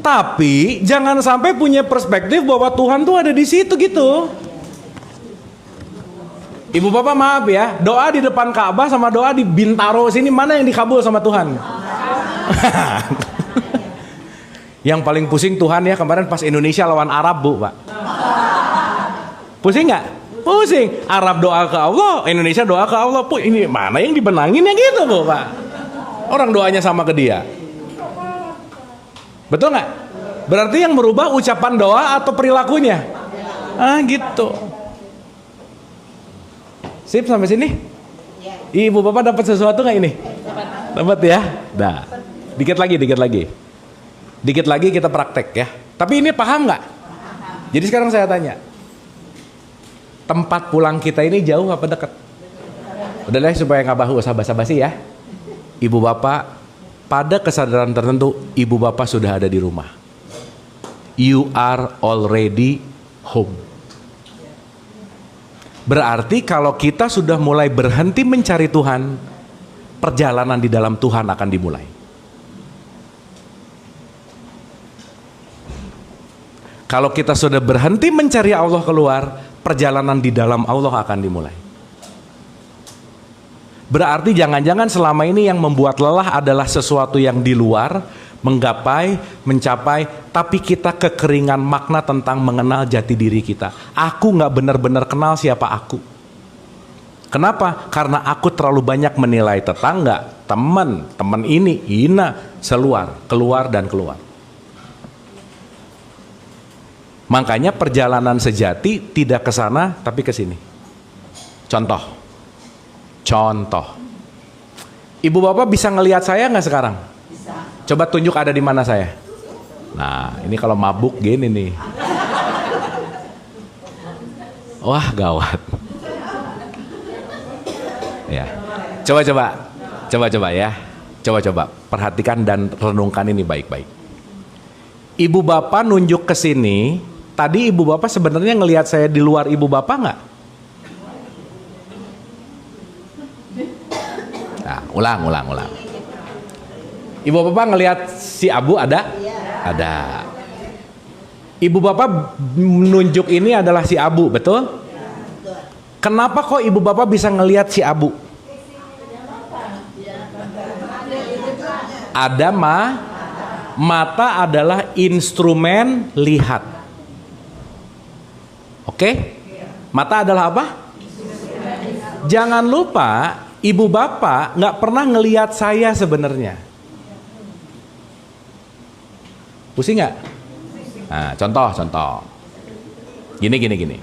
Tapi jangan sampai punya perspektif bahwa Tuhan tuh ada di situ gitu. Ibu bapak maaf ya, doa di depan Ka'bah sama doa di Bintaro sini, mana yang dikabul sama Tuhan? Yang paling pusing Tuhan ya kemarin pas Indonesia lawan Arab, Bu, Pak. Pusing nggak? Pusing. Arab doa ke Allah, Indonesia doa ke Allah. Ini mana yang dibenangin ya gitu, Bu, Pak. Orang doanya sama ke dia. Betul nggak? Berarti yang merubah ucapan doa atau perilakunya? Gitu. Sip sampai sini? Ibu bapak dapat sesuatu nggak ini? Dapat ya? Dah. Dikit lagi. Dikit lagi kita praktek ya. Tapi ini paham nggak? Jadi sekarang saya tanya, tempat pulang kita ini jauh apa dekat? Udah deh supaya nggak usah basa-basi ya. Ibu bapak, pada kesadaran tertentu, ibu bapak sudah ada di rumah. You are already home. Berarti kalau kita sudah mulai berhenti mencari Tuhan, perjalanan di dalam Tuhan akan dimulai. Kalau kita sudah berhenti mencari Allah keluar, perjalanan di dalam Allah akan dimulai. Berarti jangan-jangan selama ini yang membuat lelah adalah sesuatu yang di luar, menggapai, mencapai, tapi kita kekeringan makna tentang mengenal jati diri kita. Aku nggak benar-benar kenal siapa aku. Kenapa? Karena aku terlalu banyak menilai tetangga, teman ini, hina, keluar dan keluar. Makanya perjalanan sejati tidak ke sana tapi ke sini. Contoh. Ibu bapak bisa ngelihat saya nggak sekarang? Bisa. Coba tunjuk ada di mana saya. Nah, ini kalau mabuk gini nih. Wah, gawat. Ya. Coba ya. Coba perhatikan dan renungkan ini baik-baik. Ibu bapak nunjuk ke sini. Tadi ibu bapak sebenarnya ngelihat saya di luar ibu bapak nggak? Nah, ulang. Ibu bapak ngelihat si Abu ada? Ada. Ibu bapak menunjuk ini adalah si Abu, betul? Kenapa kok ibu bapak bisa ngelihat si Abu? Ada mata adalah instrumen lihat. Oke? Mata adalah apa? Jangan lupa, ibu bapak nggak pernah ngelihat saya sebenarnya. Pusing nggak? Nah, contoh. Gini.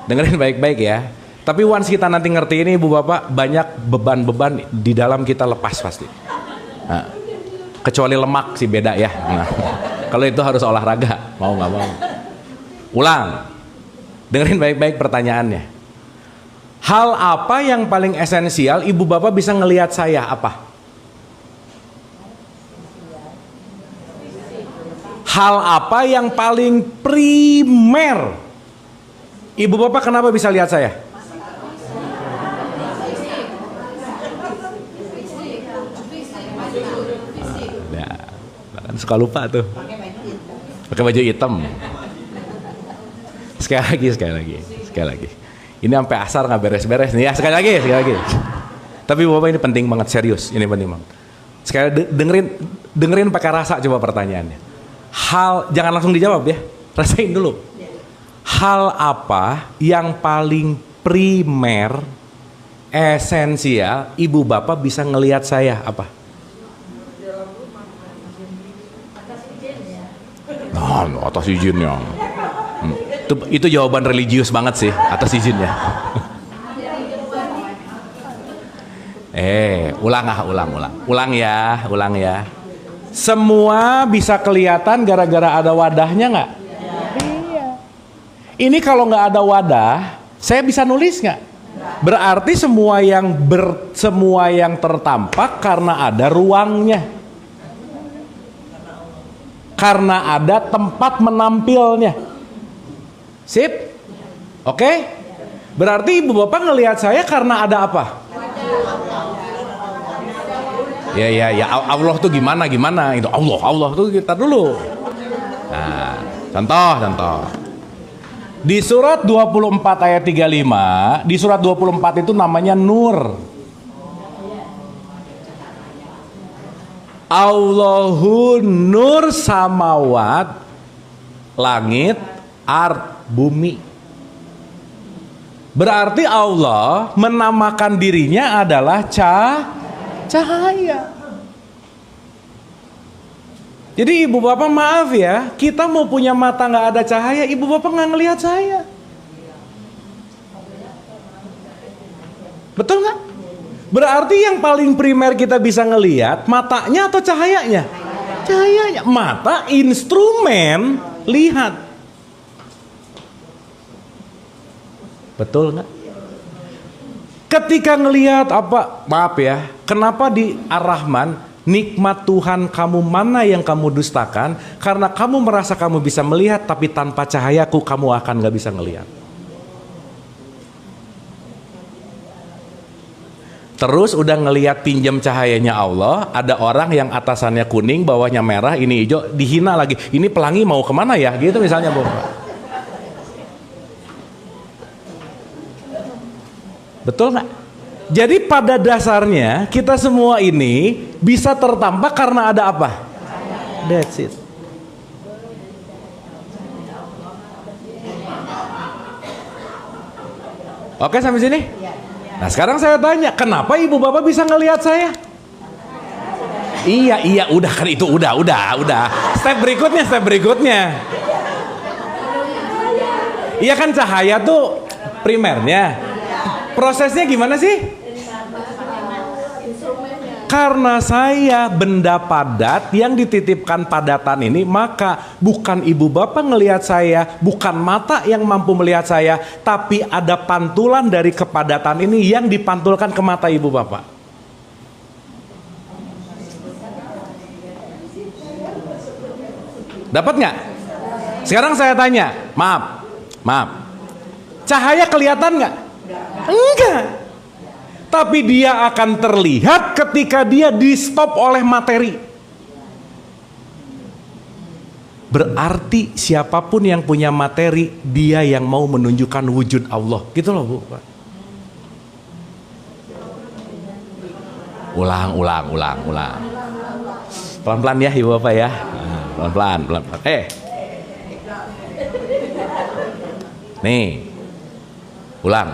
Dengerin baik-baik ya. Tapi once kita nanti ngerti ini, ibu bapak, banyak beban-beban di dalam kita lepas pasti. Nah, kecuali lemak sih beda ya. Nah, kalau itu harus olahraga, mau nggak mau. Ulang. Dengerin baik-baik pertanyaannya. Hal apa yang paling esensial ibu bapak bisa ngelihat saya apa? Hal apa yang paling primer? Ibu bapak kenapa bisa lihat saya? Nah, suka lupa tuh. Pakai baju hitam. Sekali lagi. Ini sampai asar nggak beres-beres nih ya. Sekali lagi. Tapi bapak ini penting banget, serius. Ini penting banget. Sekali dengerin pakai rasa coba pertanyaannya. Jangan langsung dijawab ya. Rasain dulu. Hal apa yang paling primer, esensial, ibu bapak bisa ngelihat saya apa? Nah, atas izinnya. Itu jawaban religius banget sih, atas izinnya. Ulang ya. Semua bisa kelihatan gara-gara ada wadahnya nggak? Iya. Ini kalau nggak ada wadah, saya bisa nulis nggak? Berarti semua yang tertampak karena ada ruangnya, karena ada tempat menampilnya. Sip? Oke? Berarti ibu bapak ngelihat saya karena ada apa? Ya. Allah tuh gimana? Itu Allah tuh kita dulu. Nah, contoh. Di surat 24 ayat 35, di surat 24 itu namanya nur. Allahu nur samawat, langit, ard, bumi. Berarti Allah menamakan dirinya adalah cahaya. Jadi ibu bapak maaf ya, kita mau punya mata nggak ada cahaya, ibu bapak nggak ngelihat saya. Betul nggak? Berarti yang paling primer kita bisa ngelihat matanya atau cahayanya? Cahayanya. Mata instrumen lihat. Betul nggak? Ketika ngelihat apa? Maaf ya. Kenapa di Ar-Rahman nikmat Tuhan kamu mana yang kamu dustakan? Karena kamu merasa kamu bisa melihat, tapi tanpa cahayaku kamu akan nggak bisa ngelihat. Terus udah ngelihat pinjam cahayanya Allah, ada orang yang atasannya kuning, bawahnya merah, ini hijau, dihina lagi. Ini pelangi mau kemana ya? Gitu misalnya, Bu. Betul nggak? Jadi pada dasarnya kita semua ini bisa tertampak karena ada apa? That's it. Oke sampai sini? Nah sekarang saya tanya, kenapa ibu bapak bisa ngelihat saya? Iya, udah kan itu udah. Step berikutnya. Iya kan cahaya tuh primernya. Prosesnya gimana sih? Karena saya benda padat yang dititipkan padatan ini, maka bukan ibu bapak ngelihat saya, bukan mata yang mampu melihat saya, tapi ada pantulan dari kepadatan ini yang dipantulkan ke mata ibu bapak. Dapat nggak? Sekarang saya tanya, maaf, cahaya kelihatan nggak? Enggak. Tapi dia akan terlihat ketika dia di stop oleh materi. Berarti siapapun yang punya materi, dia yang mau menunjukkan wujud Allah. Gitu loh, Bu. Ulang. Pelan-pelan ya, Ibu Bapak ya. Pelan-pelan. Nih. Ulang.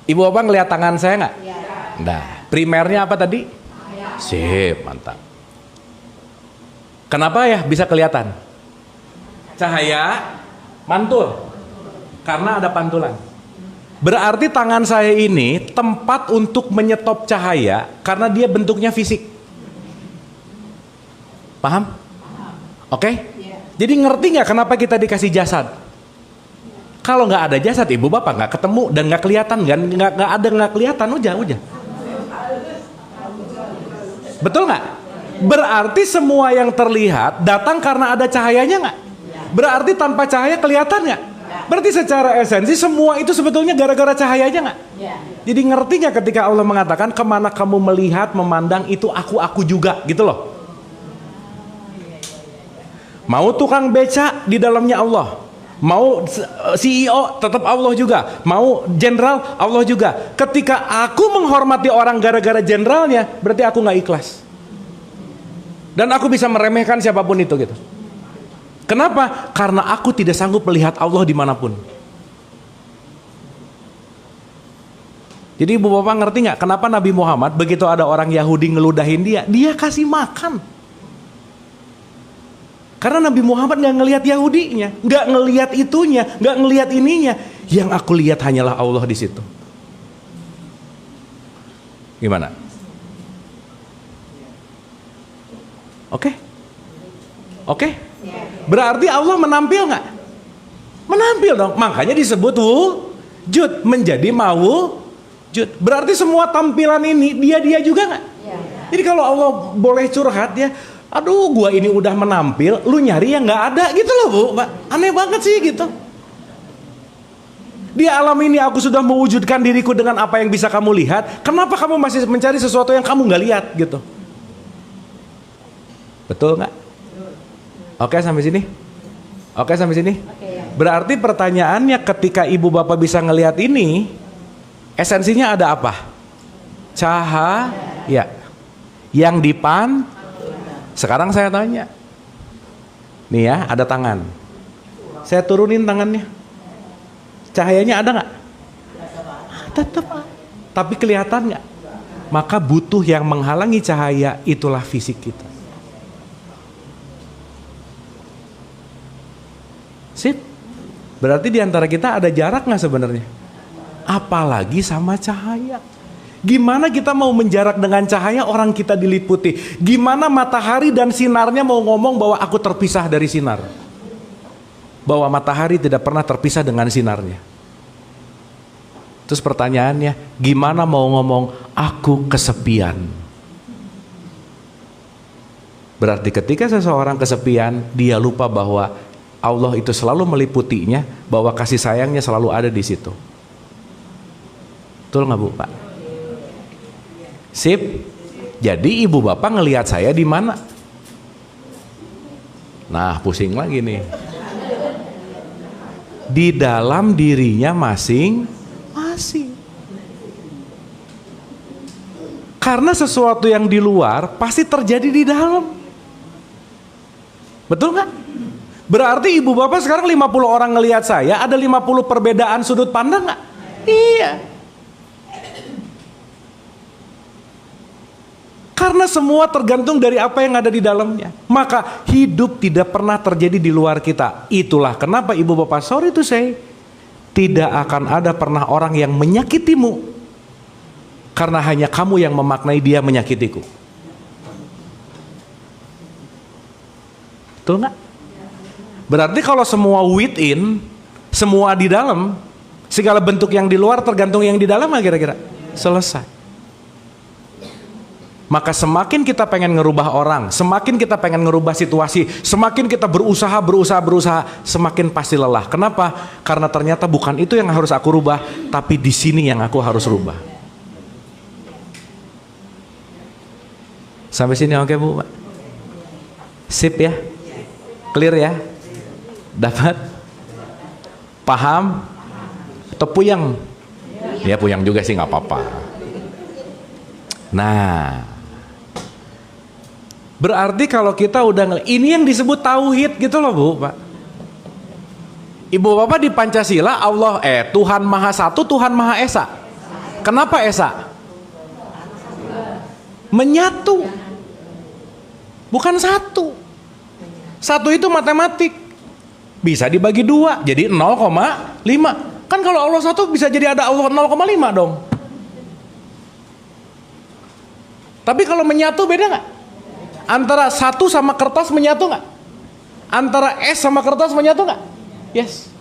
Ibu Bapak ngeliat tangan saya nggak? Nah, primernya apa tadi? Sip, mantap. Kenapa ya bisa kelihatan? Cahaya mantul karena ada pantulan. Berarti tangan saya ini tempat untuk menyetop cahaya karena dia bentuknya fisik. Paham? Oke? Jadi ngerti nggak kenapa kita dikasih jasad? Kalau nggak ada jasad, ibu bapak nggak ketemu dan nggak kelihatan, nggak kelihatan, udah. Betul nggak? Berarti semua yang terlihat datang karena ada cahayanya nggak? Berarti tanpa cahaya kelihatan nggak? Berarti secara esensi semua itu sebetulnya gara-gara cahayanya nggak? Jadi ngerti nggak ketika Allah mengatakan kemana kamu melihat, memandang itu aku juga, gitu loh. Mau tukang beca di dalamnya Allah. Mau CEO tetap Allah juga, mau jenderal Allah juga. Ketika aku menghormati orang gara-gara jenderalnya, berarti aku nggak ikhlas. Dan aku bisa meremehkan siapapun itu gitu. Kenapa? Karena aku tidak sanggup melihat Allah dimanapun. Jadi ibu bapak ngerti nggak kenapa Nabi Muhammad begitu ada orang Yahudi ngeludahin dia kasih makan. Karena Nabi Muhammad nggak ngelihat Yahudinya, nggak ngelihat itunya, nggak ngelihat ininya. Yang aku lihat hanyalah Allah di situ. Gimana? Oke? Berarti Allah menampil nggak? Menampil dong. Makanya disebut wujud, menjadi mawujud. Berarti semua tampilan ini dia juga nggak? Jadi kalau Allah boleh curhat ya. Aduh, gua ini udah menampil, lu nyari yang nggak ada gitu loh, Bu. Aneh banget sih gitu. Di alam ini aku sudah mewujudkan diriku dengan apa yang bisa kamu lihat. Kenapa kamu masih mencari sesuatu yang kamu nggak lihat gitu? Betul nggak? Oke sampai sini? Berarti pertanyaannya ketika ibu bapak bisa ngelihat ini, esensinya ada apa? Cahaya yang sekarang saya tanya, nih ya ada tangan, saya turunin tangannya, cahayanya ada nggak? Tetap, tapi kelihatan nggak? Maka butuh yang menghalangi cahaya, itulah fisik kita. Sip, berarti diantara kita ada jarak nggak sebenarnya? apalagi sama cahaya. Gimana kita mau menjarak dengan cahaya orang kita diliputi? Gimana matahari dan sinarnya mau ngomong bahwa aku terpisah dari sinar? Bahwa matahari tidak pernah terpisah dengan sinarnya. Terus pertanyaannya, gimana mau ngomong aku kesepian? Berarti ketika seseorang kesepian, dia lupa bahwa Allah itu selalu meliputinya, bahwa kasih sayangnya selalu ada di situ. Betul nggak Bu, Pak? Sip. Jadi ibu bapak ngelihat saya di mana? Nah, pusing lagi nih. Di dalam dirinya masing-masing. Karena sesuatu yang di luar pasti terjadi di dalam. Betul nggak? Berarti ibu bapak sekarang 50 orang ngelihat saya, ada 50 perbedaan sudut pandang nggak? Iya. Karena semua tergantung dari apa yang ada di dalamnya. Maka hidup tidak pernah terjadi di luar kita. Itulah kenapa ibu bapak, sorry to say, tidak akan ada pernah orang yang menyakitimu, karena hanya kamu yang memaknai dia menyakitiku. Betul nggak? Berarti kalau semua within, semua di dalam, segala bentuk yang di luar tergantung yang di dalam, kira-kira selesai. Maka semakin kita pengen ngerubah orang, semakin kita pengen ngerubah situasi, semakin kita berusaha, semakin pasti lelah. Kenapa? Karena ternyata bukan itu yang harus aku rubah, tapi di sini yang aku harus rubah. Sampai sini oke Bu, Pak? Sip ya? Clear ya? Dapat? Paham? Atau puyeng? Ya puyeng juga sih nggak apa-apa. Nah, berarti kalau kita udah ini yang disebut tauhid gitu loh Bu, Pak. Ibu bapak di Pancasila Allah Tuhan Maha Satu, Tuhan Maha Esa. Kenapa Esa? Menyatu, bukan satu. Satu itu matematik, bisa dibagi 2 jadi 0,5. Kan kalau Allah satu bisa jadi ada Allah 0,5 dong. Tapi kalau menyatu beda nggak? Antara satu sama kertas menyatu nggak? Antara es sama kertas menyatu nggak? Yes.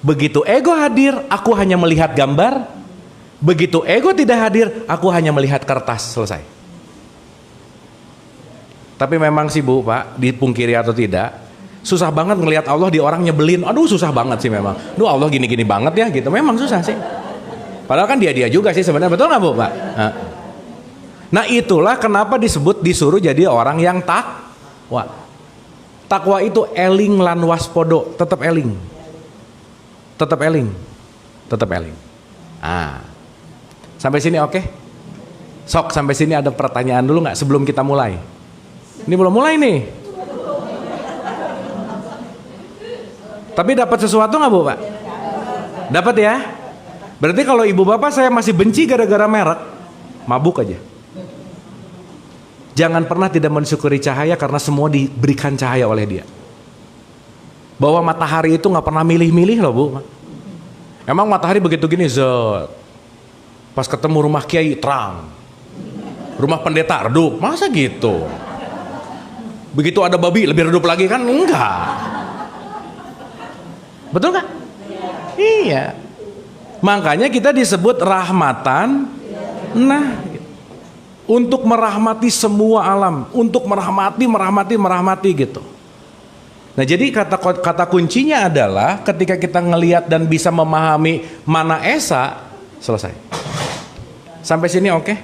Begitu ego hadir, aku hanya melihat gambar. Begitu ego tidak hadir, aku hanya melihat kertas. Selesai. Tapi memang sih Bu, Pak, dipungkiri atau tidak, susah banget ngelihat Allah di orang nyebelin. Aduh susah banget sih memang. Duh Allah gini-gini banget ya gitu. Memang susah sih. Padahal kan dia juga sih sebenarnya, betul nggak Bu, Pak? Nah itulah kenapa disuruh jadi orang yang takwa. Takwa itu eling lan waspodo, tetap eling. Tetap eling. Tetap eling. Sampai sini oke? Sok sampai sini ada pertanyaan dulu nggak sebelum kita mulai? Ini belum mulai nih. Tapi dapat sesuatu nggak Bu, Pak? Dapat ya? Berarti kalau ibu bapak saya masih benci gara-gara merek, mabuk aja. Jangan pernah tidak mensyukuri cahaya karena semua diberikan cahaya oleh dia. Bahwa matahari itu nggak pernah milih-milih loh Bu. Emang matahari begitu gini, zet. Pas ketemu rumah kiai terang, rumah pendeta redup, masa gitu? Begitu ada babi lebih redup lagi kan? Enggak. Betul nggak? Iya. Makanya kita disebut rahmatan. Nah, untuk merahmati semua alam, untuk merahmati gitu. Nah, jadi kata kuncinya adalah ketika kita ngelihat dan bisa memahami mana esa, selesai. Sampai sini oke?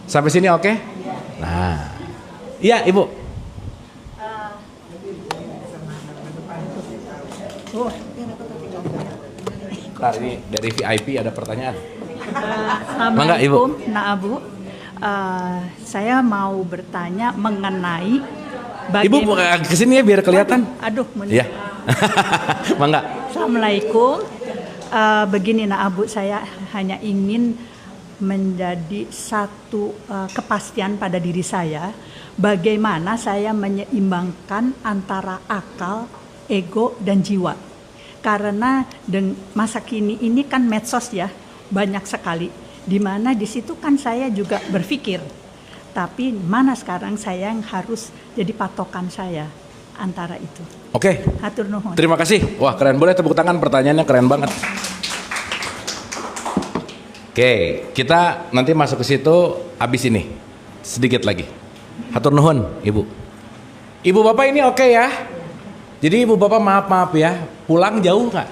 Sampai sini oke? Nah, iya Ibu. Ini dari VIP ada pertanyaan. Assalamualaikum, Nak Abu. Saya mau bertanya mengenai Ibu kesini ya biar kelihatan. Aduh, ya. Mangga. Assalamualaikum. Begini Nak Abu, saya hanya ingin menjadi satu kepastian pada diri saya. Bagaimana saya menyeimbangkan antara akal, ego, dan jiwa. Karena masa kini ini kan medsos ya, banyak sekali. Di mana di situ kan saya juga berpikir, tapi mana sekarang saya yang harus jadi patokan saya antara itu. Oke. Hatur nuhun. Terima kasih. Wah, keren. Boleh tepuk tangan, pertanyaannya keren banget. Oke, kita nanti masuk ke situ habis ini. Sedikit lagi. Hatur nuhun, Ibu. Ibu Bapak ini oke ya? Jadi Ibu Bapak maaf ya, pulang jauh nggak?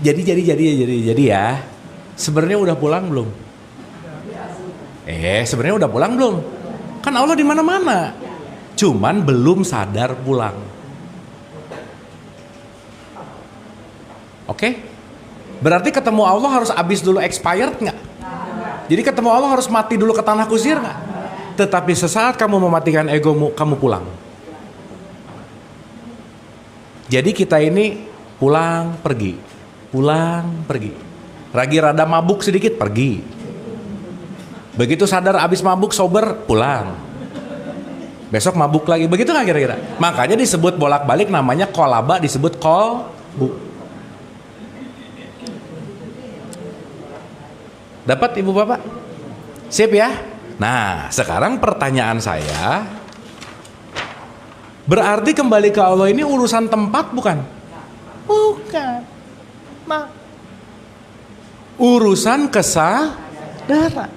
Jadi ya. Sebenarnya udah pulang belum? Sebenarnya udah pulang belum? Kan Allah di mana-mana. Cuman belum sadar pulang. Oke? Berarti ketemu Allah harus habis dulu expired nggak? Jadi ketemu Allah harus mati dulu ke tanah kusir nggak? Tetapi sesaat kamu mematikan egomu, kamu pulang. Jadi kita ini pulang pergi. Lagi rada mabuk sedikit pergi. Begitu sadar abis mabuk sober pulang. Besok mabuk lagi. Begitu nggak kira-kira? Makanya disebut bolak-balik namanya kolaba, disebut kolbu. Dapat Ibu Bapak? Sip ya? Nah, sekarang pertanyaan saya, berarti kembali ke Allah ini urusan tempat bukan? Bukan. Nah, urusan kesadaran.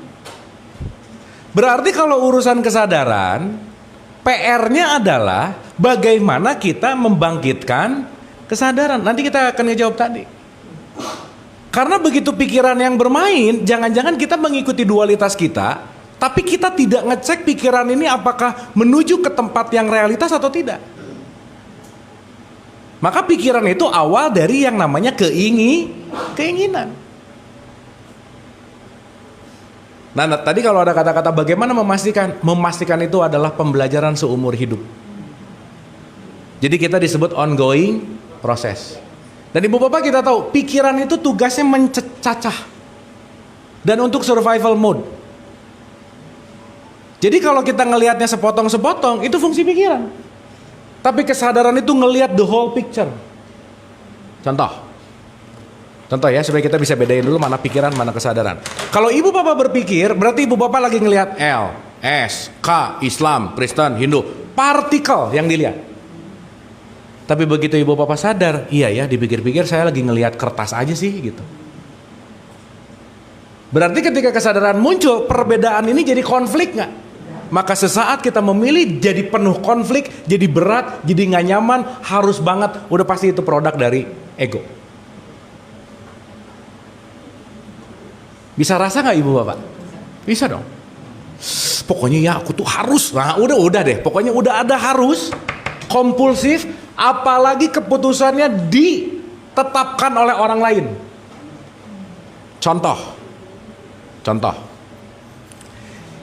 Berarti kalau urusan kesadaran, PR-nya adalah bagaimana kita membangkitkan kesadaran. Nanti kita akan ngejawab tadi. Karena begitu pikiran yang bermain, jangan-jangan kita mengikuti dualitas kita, tapi kita tidak ngecek pikiran ini apakah menuju ke tempat yang realitas atau tidak. Maka pikiran itu awal dari yang namanya keinginan. Nah, tadi kalau ada kata-kata bagaimana memastikan itu adalah pembelajaran seumur hidup. Jadi kita disebut ongoing proses. Dan Ibu Bapak kita tahu, pikiran itu tugasnya mencacah. Dan untuk survival mode. Jadi kalau kita ngelihatnya sepotong-sepotong, itu fungsi pikiran. Tapi kesadaran itu ngelihat the whole picture. Contoh ya, supaya kita bisa bedain dulu mana pikiran, mana kesadaran. Kalau Ibu Bapak berpikir, berarti Ibu Bapak lagi ngelihat L, S, K, Islam, Kristen, Hindu. Partikel yang dilihat. Tapi begitu Ibu Bapak sadar, iya ya, dipikir-pikir saya lagi ngelihat kertas aja sih gitu. Berarti ketika kesadaran muncul, perbedaan ini jadi konflik nggak? Maka sesaat kita memilih jadi penuh konflik, jadi berat, jadi nggak nyaman, harus banget, udah pasti itu produk dari ego. Bisa rasa nggak Ibu Bapak? Bisa dong. Pokoknya ya aku tuh harus. Nah udah deh. Pokoknya udah ada harus, kompulsif, apalagi keputusannya ditetapkan oleh orang lain. Contoh.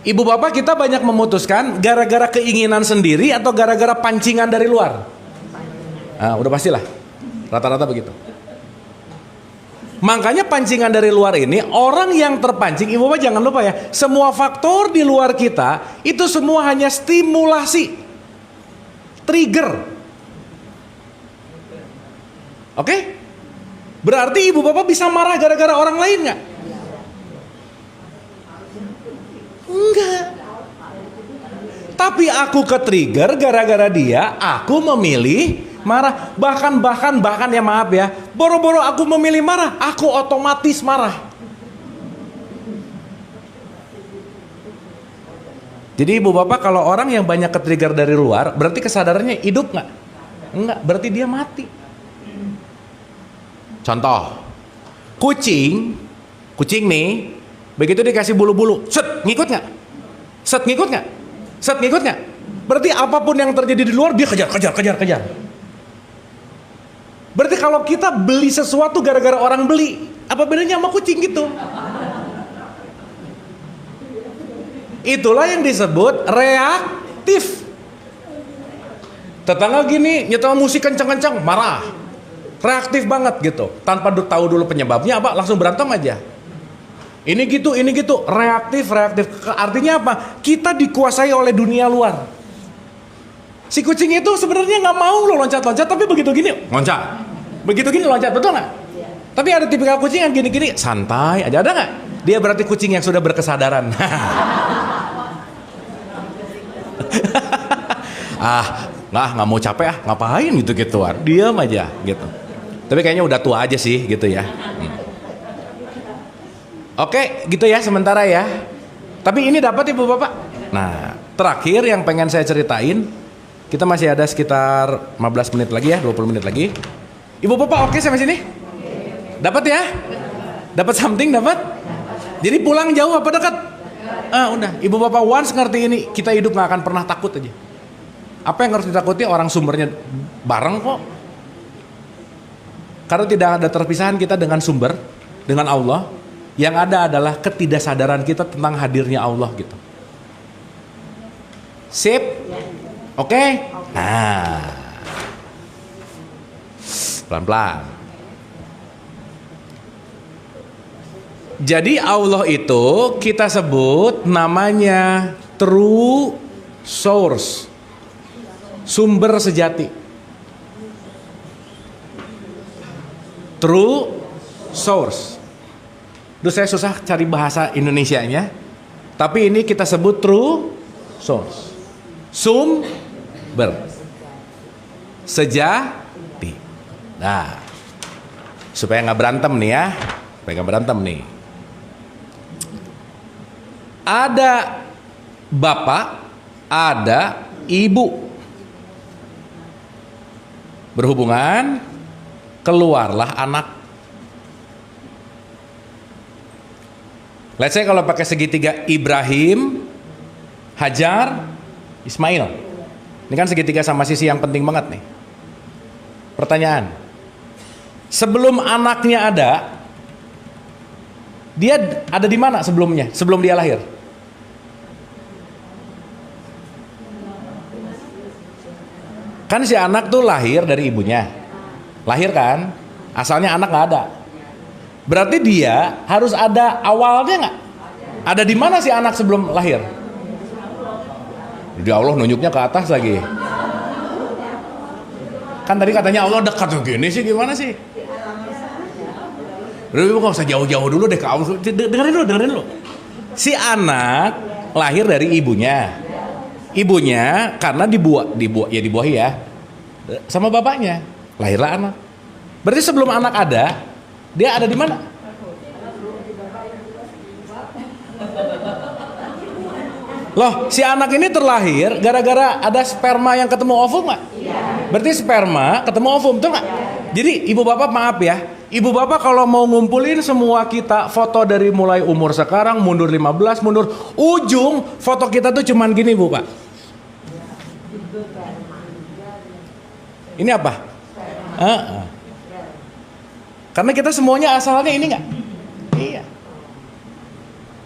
Ibu Bapak kita banyak memutuskan gara-gara keinginan sendiri atau gara-gara pancingan dari luar. Nah, udah pastilah. Rata-rata begitu. Makanya pancingan dari luar ini, orang yang terpancing, Ibu Bapak jangan lupa ya, semua faktor di luar kita itu semua hanya stimulasi, trigger. Oke? Berarti Ibu Bapak bisa marah gara-gara orang lain nggak? Enggak. Tapi aku ke-trigger gara-gara dia, aku memilih marah. Bahkan ya maaf ya, boro-boro aku memilih marah, aku otomatis marah. Jadi Ibu Bapak kalau orang yang banyak ke-trigger dari luar, berarti kesadarannya hidup nggak? Enggak, berarti dia mati. Contoh, kucing nih, begitu dikasih bulu-bulu, ngikut nggak? Ngikut nggak? Berarti apapun yang terjadi di luar dia kejar. Berarti kalau kita beli sesuatu gara-gara orang beli, apa bedanya sama kucing gitu? Itulah yang disebut reaktif. Tetangga gini nyetel musik kencang-kencang, marah. Reaktif banget gitu, tanpa tahu dulu penyebabnya apa, langsung berantem aja. Ini gitu, reaktif. Artinya apa? Kita dikuasai oleh dunia luar. Si kucing itu sebenarnya nggak mau lo loncat-loncat, tapi begitu gini loncat, begitu gini loncat, betul nggak? Tapi ada tipikal kucing yang gini-gini santai aja, ada nggak? Dia berarti kucing yang sudah berkesadaran. nggak mau capek ngapain gitu-gituan, diam aja gitu. Tapi kayaknya udah tua aja sih gitu ya. Oke, gitu ya sementara ya. Tapi ini dapat ibu bapak. Nah, terakhir yang pengen saya ceritain, kita masih ada sekitar 15 menit lagi ya, 20 menit lagi. Ibu bapak oke sampai sini? Dapat ya? Dapat something, dapat? Jadi pulang jauh apa dekat? Udah, ibu bapak once ngerti ini, kita hidup nggak akan pernah takut aja. Apa yang harus ditakuti? Orang sumbernya bareng kok. Karena tidak ada terpisahan kita dengan sumber, dengan Allah. Yang ada adalah ketidaksadaran kita tentang hadirnya Allah gitu. Sip? Oke? Nah, pelan-pelan. Jadi Allah itu kita sebut namanya true source, sumber sejati. True source. Duh, saya susah cari bahasa Indonesianya, tapi ini kita sebut true source, sumber sejati. Nah, supaya nggak berantem nih ya, supaya nggak berantem nih. Ada bapak, ada ibu berhubungan, keluarlah anak. Let's say kalau pakai segitiga Ibrahim, Hajar, Ismail. Ini kan segitiga sama sisi yang penting banget nih. Pertanyaan, sebelum anaknya ada, dia ada di mana sebelumnya? Sebelum dia lahir? Kan si anak tuh lahir dari ibunya. Lahir kan? Asalnya anak nggak ada. Berarti dia harus ada awalnya nggak? Ada di mana si anak sebelum lahir? Jadi Allah nunjuknya ke atas lagi. Kan tadi katanya Allah dekat tuh, gini sih gimana sih? Udah, nggak usah jauh-jauh dulu deh ke Allah. Dengerin dulu. Si anak lahir dari ibunya. Ibunya karena dibuahi ya sama bapaknya, lahirlah anak. Berarti sebelum anak ada, dia ada di mana? Loh, si anak ini terlahir gara-gara ada sperma yang ketemu ovum nggak? Berarti sperma ketemu ovum, betul nggak? Jadi ibu bapak maaf ya, ibu bapak kalau mau ngumpulin semua kita foto dari mulai umur sekarang mundur 15, mundur ujung foto kita tuh cuman gini bu pak. Ini apa? Karena kita semuanya asalnya ini nggak? Iya.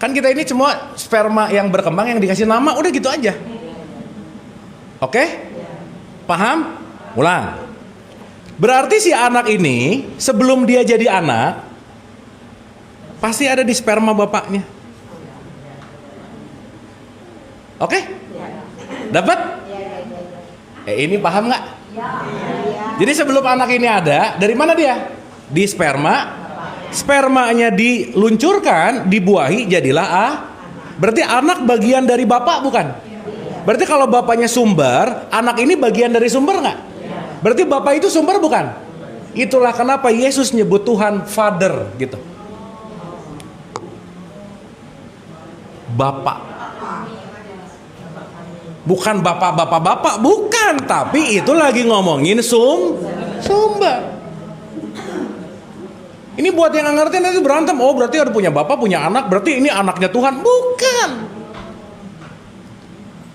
Kan kita ini semua sperma yang berkembang yang dikasih nama, udah gitu aja. Oke? Paham? Ulang. Berarti si anak ini sebelum dia jadi anak pasti ada di sperma bapaknya. Oke? Dapat? Ini paham nggak? Jadi sebelum anak ini ada, dari mana dia? Di sperma. Spermanya diluncurkan, dibuahi, jadilah berarti anak bagian dari bapak bukan? Berarti kalau bapaknya sumber, anak ini bagian dari sumber nggak? Berarti bapak itu sumber bukan? Itulah kenapa Yesus nyebut Tuhan Father gitu. Bapak. Bukan bapak-bapak, bukan. Tapi itu lagi ngomongin sumber. Ini buat yang nggak ngerti nanti berantem. Oh berarti ada punya bapak, punya anak, berarti ini anaknya Tuhan. Bukan.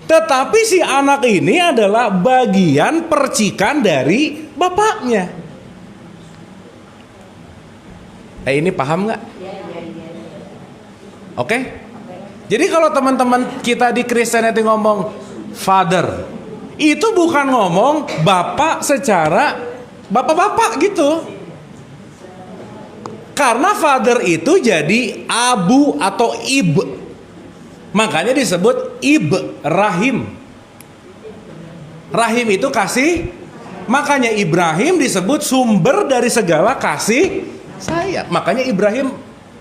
Tetapi si anak ini adalah bagian percikan dari bapaknya. Ini paham nggak? Oke? Jadi kalau teman-teman kita di Christianity ngomong Father, itu bukan ngomong bapak secara bapak-bapak gitu. Karena father itu jadi abu atau ib. Makanya disebut Ibrahim. Rahim itu kasih. Makanya Ibrahim disebut sumber dari segala kasih sayang. Makanya Ibrahim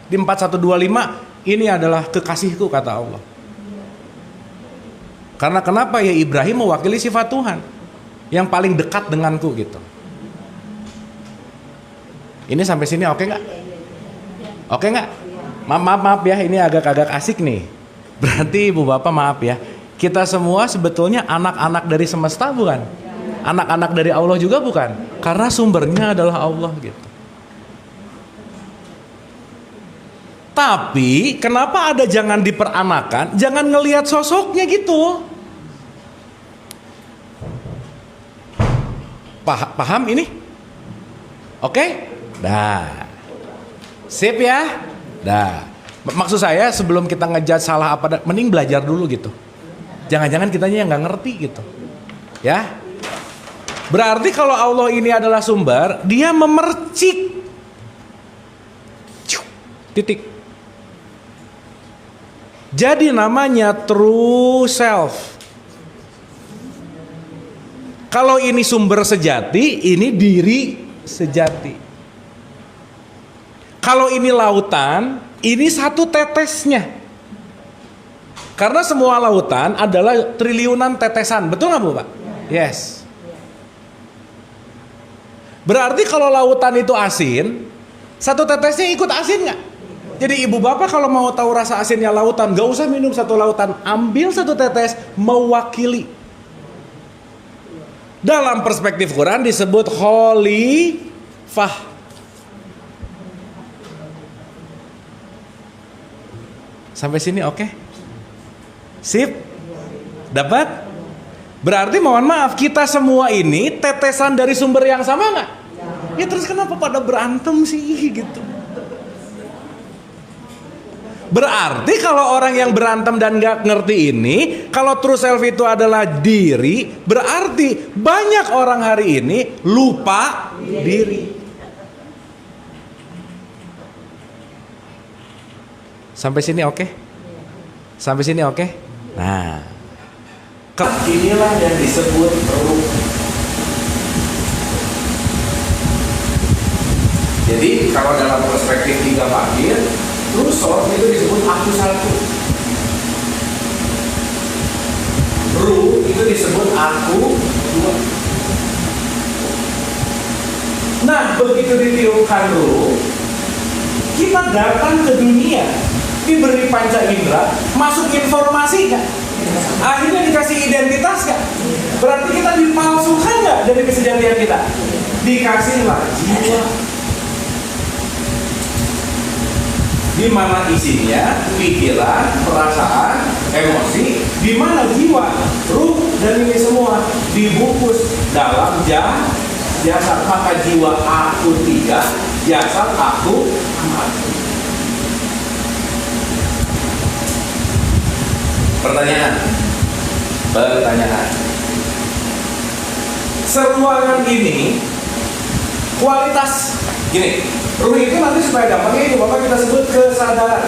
di 4125, ini adalah kekasihku kata Allah. Karena kenapa ya, Ibrahim mewakili sifat Tuhan yang paling dekat denganku gitu. Ini sampai sini oke nggak? Oke nggak? Maaf ya, ini agak-agak asik nih. Berarti ibu bapak maaf ya, kita semua sebetulnya anak-anak dari semesta bukan? Anak-anak dari Allah juga bukan? Karena sumbernya adalah Allah gitu. Tapi kenapa ada jangan diperanakan, jangan ngelihat sosoknya gitu. Paham ini? Oke? Dah. Sip ya? Dah. Maksud saya sebelum kita ngejudge salah apa, mending belajar dulu gitu. Jangan-jangan kitanya yang nggak ngerti gitu. Ya? Berarti kalau Allah ini adalah sumber, dia memercik. Titik. Jadi namanya true self. Kalau ini sumber sejati, ini diri sejati. Kalau ini lautan, ini satu tetesnya. Karena semua lautan adalah triliunan tetesan. Betul nggak Bu Pak? Yes. Berarti kalau lautan itu asin, satu tetesnya ikut asin nggak? Jadi ibu bapak kalau mau tahu rasa asinnya lautan, gak usah minum satu lautan, ambil satu tetes mewakili. Dalam perspektif Quran disebut khalifah. Sampai sini oke? Sip? Dapat? Berarti mohon maaf, kita semua ini tetesan dari sumber yang sama nggak? Ya terus kenapa pada berantem sih gitu? Berarti kalau orang yang berantem dan gak ngerti ini, kalau true self itu adalah diri, berarti banyak orang hari ini lupa diri. Sampai sini oke? Sampai sini oke? Nah, inilah yang disebut ruh. Jadi kalau dalam perspektif tiga fakir, true self itu disebut aku satu. Ruh itu disebut aku dua. Nah, begitu ditiupkan ruh, kita datang ke dunia, diberi panca indera, masuk informasi kan? Akhirnya dikasih identitas kan? Berarti kita dipalsukan nggak dari kesejatian kita? Dikasihlah jiwa. Di mana isinya pikiran, perasaan, emosi, di mana jiwa, ruh dan ini semua dibungkus dalam jasad. Maka jiwa aku tiga, jasad aku empat. Pertanyaan. Seruangan ini kualitas gini. Ruh itu nanti supaya gampangnya itu Bapak kita sebut kesadaran.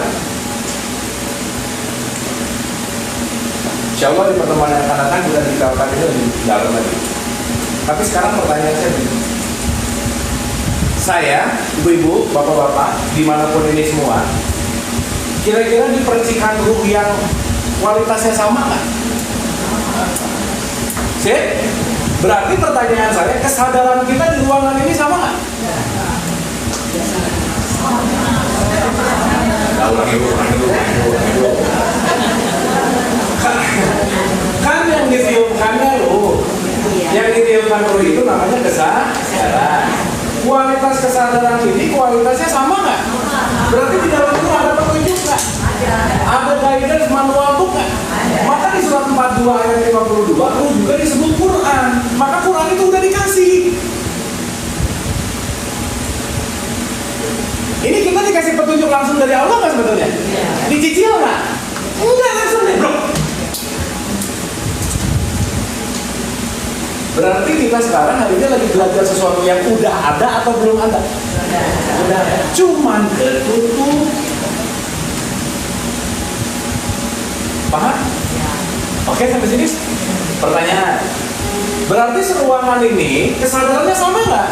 Insya Allah di pertemuan yang akan datang kita dikatakan ini lebih dalam lagi. Tapi sekarang pertanyaan saya begini. Saya, ibu-ibu, bapak-bapak, dimanapun ini semua, kira-kira di percikan ruh yang kualitasnya sama nggak? Sip? Berarti pertanyaan saya, kesadaran kita di ruangan ini sama nggak? Ulangi dulu. Kan yang ditiupkannya ruh. Yang ditiupkan ruh itu namanya kesadaran. Kualitas kesadaran ini kualitasnya sama nggak? Berarti di dalam itu ada petunjuk nggak? Ada guidance manual book nggak? Maka di surat 42 ayat 52 ruh juga disebut Quran. Maka Quran itu udah dikasih. Ini kita dikasih petunjuk langsung dari Allah nggak sebetulnya? Dicicil nggak? Enggak, langsung deh bro. Berarti kita sekarang hari ini lagi belajar sesuatu yang udah ada atau belum ada? Udah ada. Cuman ketutup. Paham? Oke, sampai sini pertanyaan. Berarti seruangan ini kesadarannya sama nggak?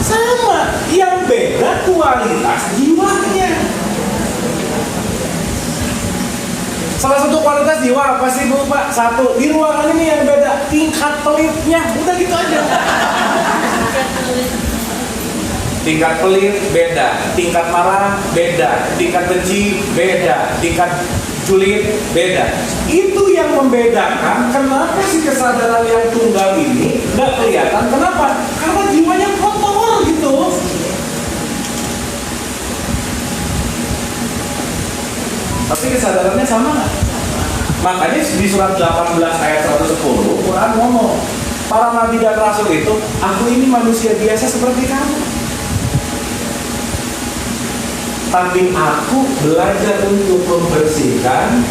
Sama. Yang beda kualitas jiwanya. Salah satu kualitas jiwa apa sih Bu Pak? Satu, di ruangan ini yang beda tingkat pelitnya. Udah gitu aja. Tingkat pelit beda, tingkat marah beda, tingkat benci beda, tingkat julid beda. Itu yang membedakan kenapa sih kesadaran yang tunggal ini nggak kelihatan. Kenapa? Karena jiwanya kotor gitu. Tapi kesadarannya sama nggak? Makanya di surat 18 ayat 110 Quran ngomong, para nabi dan rasul itu, aku ini manusia biasa seperti kamu, tapi aku belajar untuk membersihkan.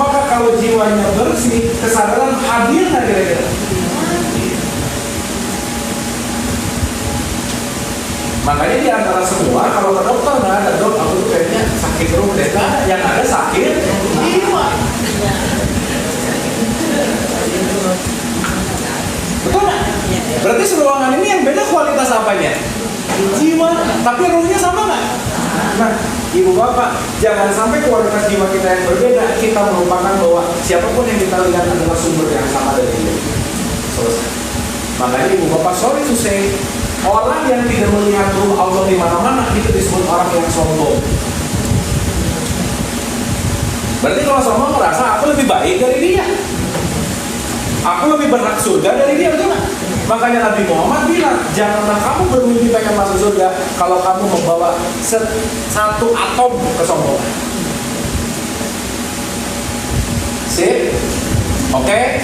Maka kalau jiwanya bersih, kesadaran hadir nggak kira-kira? Makanya di antara semua, kalau ke dokter nggak ada, dok aku tuh kayaknya sakit perut deh. Nggak ada. Yang ada sakit jiwa. Betul nggak? Berarti seruangan ini yang beda kualitas apanya? Jiwa, tapi ruhnya sama nggak? Nah, ibu bapak, jangan sampai kualitas jiwa kita yang berbeda, kita melupakan bahwa siapapun yang kita lihat adalah sumber yang sama dari dia. Selesai. Makanya ibu bapak, sorry to say, orang yang tidak melihat ruh Allah di mana-mana itu disebut orang yang sombong. Berarti kalau sombong merasa aku lebih baik dari dia, aku lebih berhak surga dari dia, betul nggak? Makanya Nabi Muhammad bilang, janganlah kamu bermimpi pengen masuk surga kalau kamu membawa satu atom kesombongan. Sip? Oke?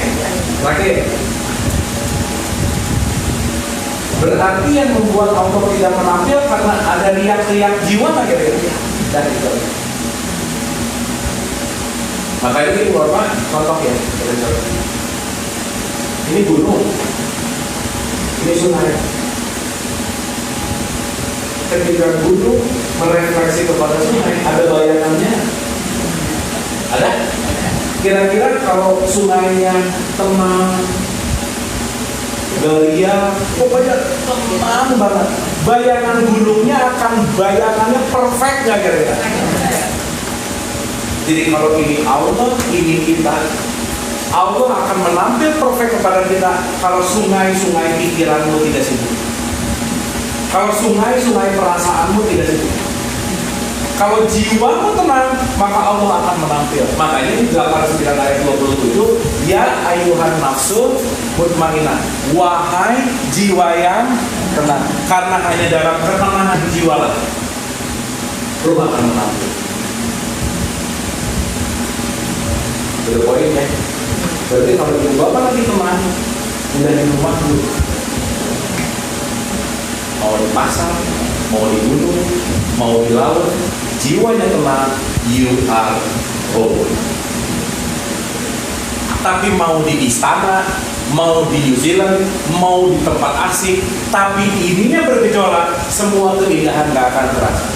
Terakhir. Berarti yang membuat Allah tidak menampil karena ada riak-riak jiwa nggak kira-kira? Dan itu. Makanya ini Bapak contoh ya. Ini gunung, ini sungai. Ketika gunung merefleksi kepada sungai, ada bayangannya. Ada? Kira-kira kalau sungainya tenang, Galia, pokoknya tenang banget. Bayangan gunungnya akan bayangannya perfect nggak kira-kira? Jadi kalau ini Allah, ini kita, Allah akan menampil perfect kepada kita. Kalau sungai-sungai pikiranmu tidak sibuk, kalau sungai-sungai perasaanmu tidak sibuk, kalau jiwamu tenang, maka Allah akan menampil. Makanya di 89 ayat 27, ya ayuhan nafsu mutmainah, wahai jiwa yang tenang, karena hanya dalam ketenangan jiwa lah Allah akan menampil. Itu poinnya. Berarti kalau ibu bapak lagi tenang, udah di rumah dulu, mau di pasar, mau di gunung, mau di laut, jiwanya tenang, you are home. Tapi mau di istana, mau di New Zealand, mau di tempat asing, tapi ininya bergejolak, semua keindahan gak akan terasa.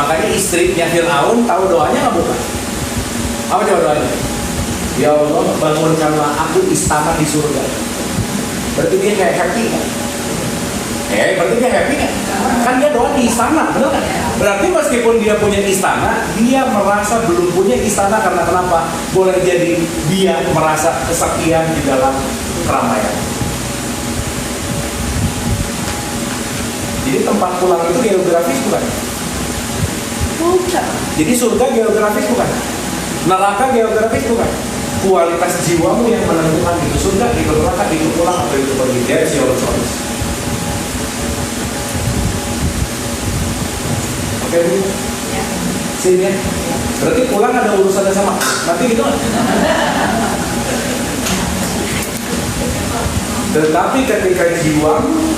Makanya istrinya Fir'aun tahu doanya nggak bukan? Apa coba doanya? Ya Allah, bangunkanlah aku istana di surga. Berarti dia kayak happy kan? Berarti dia happy kan? Kan dia doa di istana, benar kan? Berarti meskipun dia punya istana, dia merasa belum punya istana karena kenapa? Boleh jadi dia merasa kesepian di dalam keramaian. Jadi tempat pulang itu geografis bukan? Bukan. Jadi surga geografis bukan? Neraka geografis bukan? Kualitas jiwamu yang menentukan itu surga, itu neraka, itu pulang, atau itu pergi. There's your choice. Oke Bu? Ya. Sini ya. Berarti pulang ada urusannya sama nanti gitu kan? Tetapi ketika jiwamu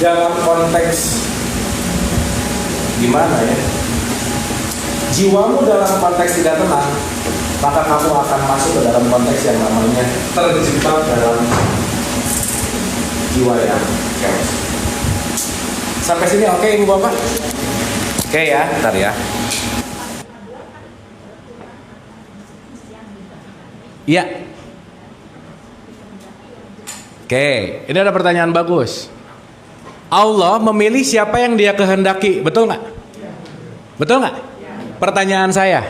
dalam konteks gimana ya? Jiwamu dalam konteks tidak tenang, maka kamu akan masuk ke dalam konteks yang namanya terjebak dalam jiwa yang chaos. Sampai sini oke Ibu Bapak? Oke ya, bentar ya. Iya. Oke, ini ada pertanyaan bagus. Allah memilih siapa yang dia kehendaki, betul nggak? Betul nggak? Pertanyaan saya,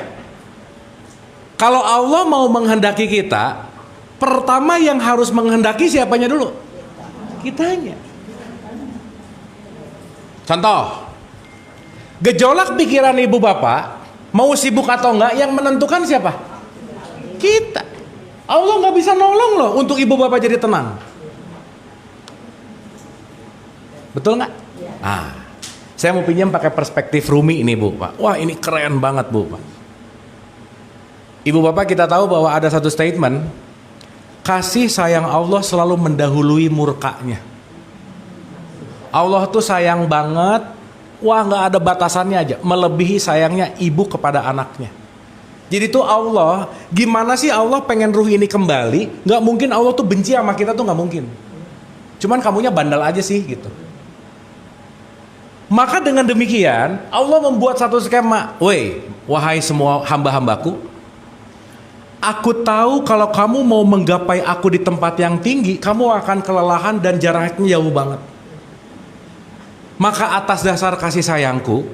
kalau Allah mau menghendaki kita, pertama yang harus menghendaki siapanya dulu? Kitanya. Contoh, gejolak pikiran ibu bapak, mau sibuk atau enggak, yang menentukan siapa? Kita. Allah nggak bisa nolong loh untuk ibu bapak jadi tenang. Betul nggak? Ah, saya mau pinjam pakai perspektif Rumi ini Bu Pak. Wah ini keren banget Bu Pak. Ibu bapak kita tahu bahwa ada satu statement, kasih sayang Allah selalu mendahului murkanya. Allah tuh sayang banget, wah nggak ada batasannya aja, melebihi sayangnya ibu kepada anaknya. Jadi tuh Allah, gimana sih Allah pengen ruh ini kembali? Nggak mungkin Allah tuh benci sama kita tuh nggak mungkin. Cuman kamunya bandel aja sih gitu. Maka dengan demikian Allah membuat satu skema. Wahai semua hamba-hambaku, aku tahu kalau kamu mau menggapai aku di tempat yang tinggi, kamu akan kelelahan dan jaraknya jauh banget. Maka atas dasar kasih sayangku,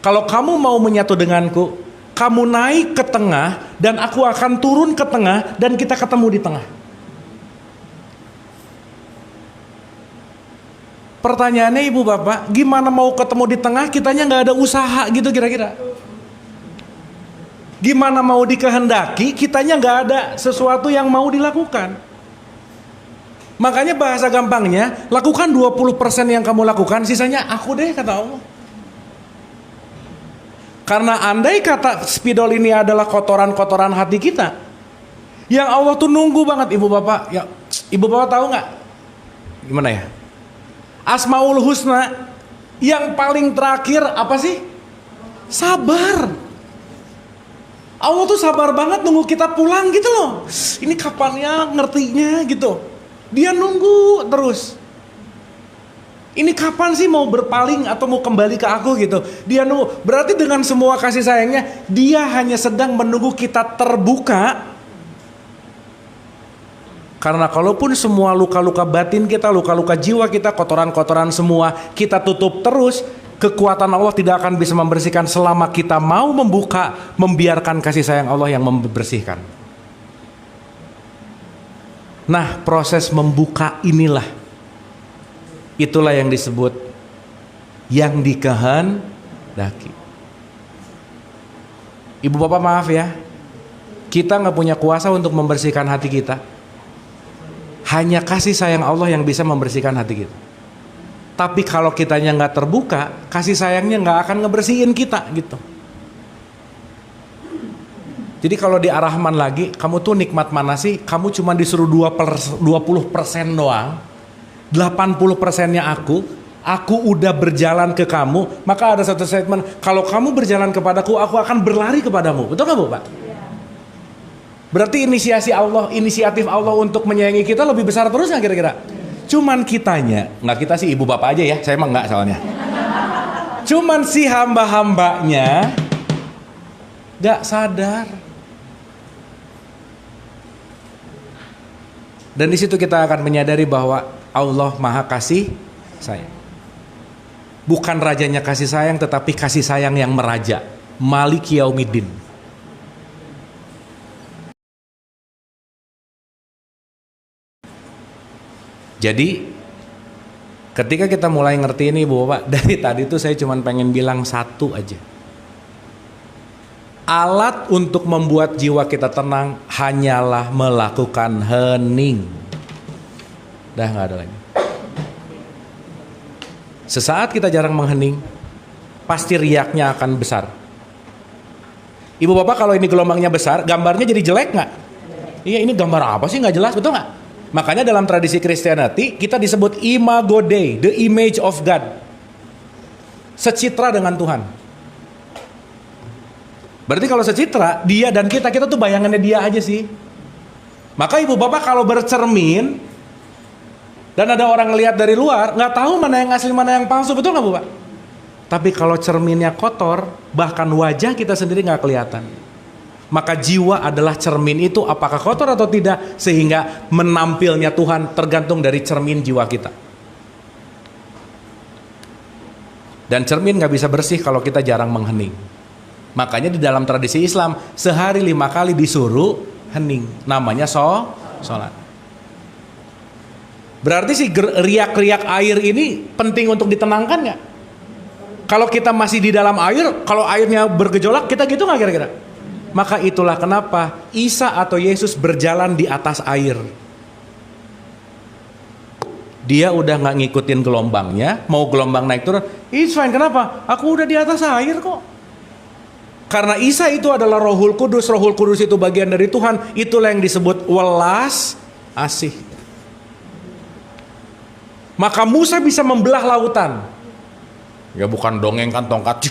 kalau kamu mau menyatu denganku, kamu naik ke tengah dan aku akan turun ke tengah dan kita ketemu di tengah. Pertanyaannya ibu bapak, gimana mau ketemu di tengah, kitanya nggak ada usaha gitu kira-kira? Gimana mau dikehendaki, kitanya nggak ada sesuatu yang mau dilakukan? Makanya bahasa gampangnya, lakukan 20% yang kamu lakukan, sisanya aku deh kata Allah. Karena andai kata spidol ini adalah kotoran-kotoran hati kita, yang Allah tuh nunggu banget ibu bapak. Ya, ibu bapak tahu nggak? Gimana ya? Asmaul Husna yang paling terakhir apa sih? Sabar. Allah tuh sabar banget nunggu kita pulang gitu loh. Ini kapannya ngertinya gitu. Dia nunggu terus. Ini kapan sih mau berpaling atau mau kembali ke aku gitu. Dia nunggu. Berarti dengan semua kasih sayangnya, dia hanya sedang menunggu kita terbuka. Karena kalaupun semua luka-luka batin kita, luka-luka jiwa kita, kotoran-kotoran semua kita tutup terus, kekuatan Allah tidak akan bisa membersihkan selama kita mau membuka, membiarkan kasih sayang Allah yang membersihkan. Nah, proses membuka inilah, itulah yang disebut yang dikehendaki. Ibu bapak maaf ya, kita nggak punya kuasa untuk membersihkan hati kita. Hanya kasih sayang Allah yang bisa membersihkan hati kita. Tapi kalau kitanya nggak terbuka, kasih sayangnya nggak akan ngebersihin kita gitu. Jadi kalau di Ar-Rahman lagi, kamu tuh nikmat mana sih? Kamu cuma disuruh 20% doang, 80%-nya aku udah berjalan ke kamu. Maka ada satu statement, kalau kamu berjalan kepadaku, aku akan berlari kepadamu. Betul nggak Bu Pak? Berarti inisiatif Allah untuk menyayangi kita lebih besar terus nggak kira-kira? Cuman kitanya, nggak kita sih ibu bapak aja ya, saya emang nggak soalnya. Cuman si hamba-hambanya nggak sadar. Dan di situ kita akan menyadari bahwa Allah Maha Kasih Sayang. Bukan rajanya kasih sayang, tetapi kasih sayang yang meraja. Malik Yaumiddin. Jadi ketika kita mulai ngerti ini Bu Bapak, dari tadi tuh saya cuma pengen bilang satu aja. Alat untuk membuat jiwa kita tenang hanyalah melakukan hening. Dah nggak ada lagi. Sesaat kita jarang menghening, pasti riaknya akan besar. Ibu bapak kalau ini gelombangnya besar, gambarnya jadi jelek nggak? Iya, ini gambar apa sih, nggak jelas, betul nggak? Makanya dalam tradisi Christianity kita disebut Imago Dei, the image of God. Secitra dengan Tuhan. Berarti kalau secitra, dia dan kita tuh bayangannya dia aja sih. Maka ibu bapak kalau bercermin dan ada orang ngelihat dari luar, nggak tahu mana yang asli mana yang palsu, betul nggak Bu Pak? Tapi kalau cerminnya kotor, bahkan wajah kita sendiri nggak kelihatan. maka jiwa adalah cermin itu apakah kotor atau tidak, sehingga menampilnya Tuhan tergantung dari cermin jiwa kita. Dan cermin gak bisa bersih kalau kita jarang menghening. Makanya di dalam tradisi Islam sehari 5 kali disuruh hening, namanya sholat. Berarti si riak-riak air ini penting untuk ditenangkan gak? Kalau kita masih di dalam air, kalau airnya bergejolak, kita gitu gak kira-kira? Maka itulah kenapa Isa atau Yesus berjalan di atas air. Dia udah gak ngikutin gelombangnya, mau gelombang naik turun, it's fine. Kenapa? Aku udah di atas air kok. Karena Isa itu adalah Rohul Kudus. Rohul Kudus itu bagian dari Tuhan. Itulah yang disebut welas asih. Maka Musa bisa membelah lautan. Ya bukan dongeng kan tongkat,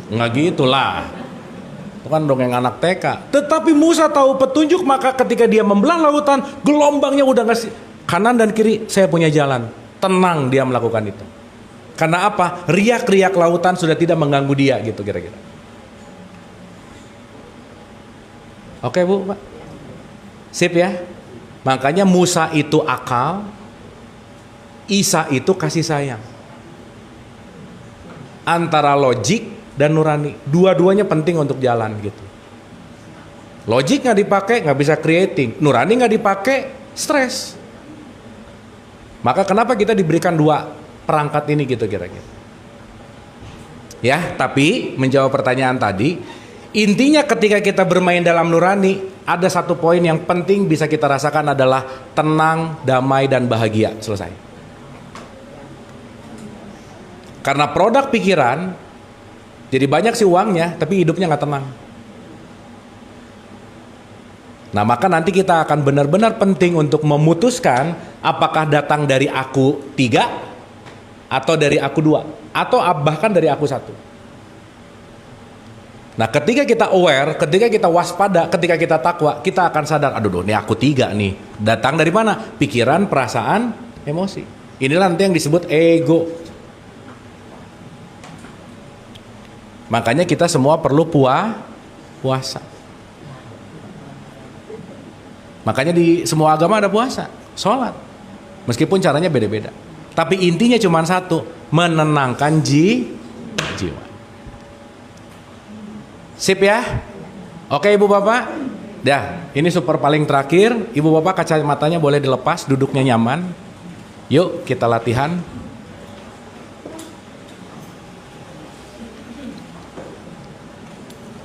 nggak gitulah. Itu kan dongeng anak TK. Tetapi Musa tahu petunjuk, maka ketika dia membelah lautan, gelombangnya udah ngasih kanan dan kiri, saya punya jalan. Tenang dia melakukan itu. Karena apa? Riak-riak lautan sudah tidak mengganggu dia, gitu kira-kira. Oke Bu, Pak. Sip ya. Makanya Musa itu akal, Isa itu kasih sayang. Antara logik dan nurani, dua-duanya penting untuk jalan gitu. Logik nggak dipakai nggak bisa creating, nurani nggak dipakai stres. Maka kenapa kita diberikan dua perangkat ini gitu kira-kira? Ya, tapi menjawab pertanyaan tadi, intinya ketika kita bermain dalam nurani, ada satu poin yang penting bisa kita rasakan adalah tenang, damai, dan bahagia. Selesai. Karena produk pikiran, jadi banyak sih uangnya, tapi hidupnya nggak tenang. Nah, maka nanti kita akan benar-benar penting untuk memutuskan apakah datang dari aku 3 atau dari aku 2 atau bahkan dari aku 1. Nah, ketika kita aware, ketika kita waspada, ketika kita takwa, kita akan sadar, aduh, ini aku 3 nih. Datang dari mana? Pikiran, perasaan, emosi. Inilah nanti yang disebut ego. Makanya kita semua perlu puasa. Makanya di semua agama ada puasa, sholat. Meskipun caranya beda-beda. Tapi intinya cuma satu, menenangkan jiwa. Sip ya? Oke Ibu Bapak? Dah, ini super paling terakhir. Ibu Bapak kacamatanya boleh dilepas, duduknya nyaman. Yuk kita latihan.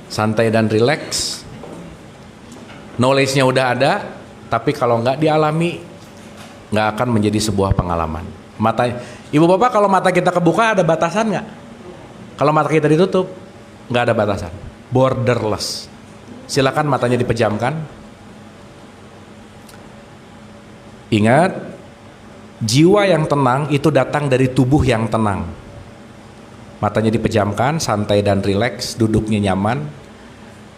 Santai dan rileks. Knowledge-nya udah ada, tapi kalau nggak dialami, nggak akan menjadi sebuah pengalaman. Ibu Bapak, kalau mata kita kebuka ada batasan nggak? Kalau mata kita ditutup, nggak ada batasan. Borderless. Silakan matanya dipejamkan. Ingat, jiwa yang tenang itu datang dari tubuh yang tenang. Matanya dipejamkan, santai dan rileks, duduknya nyaman.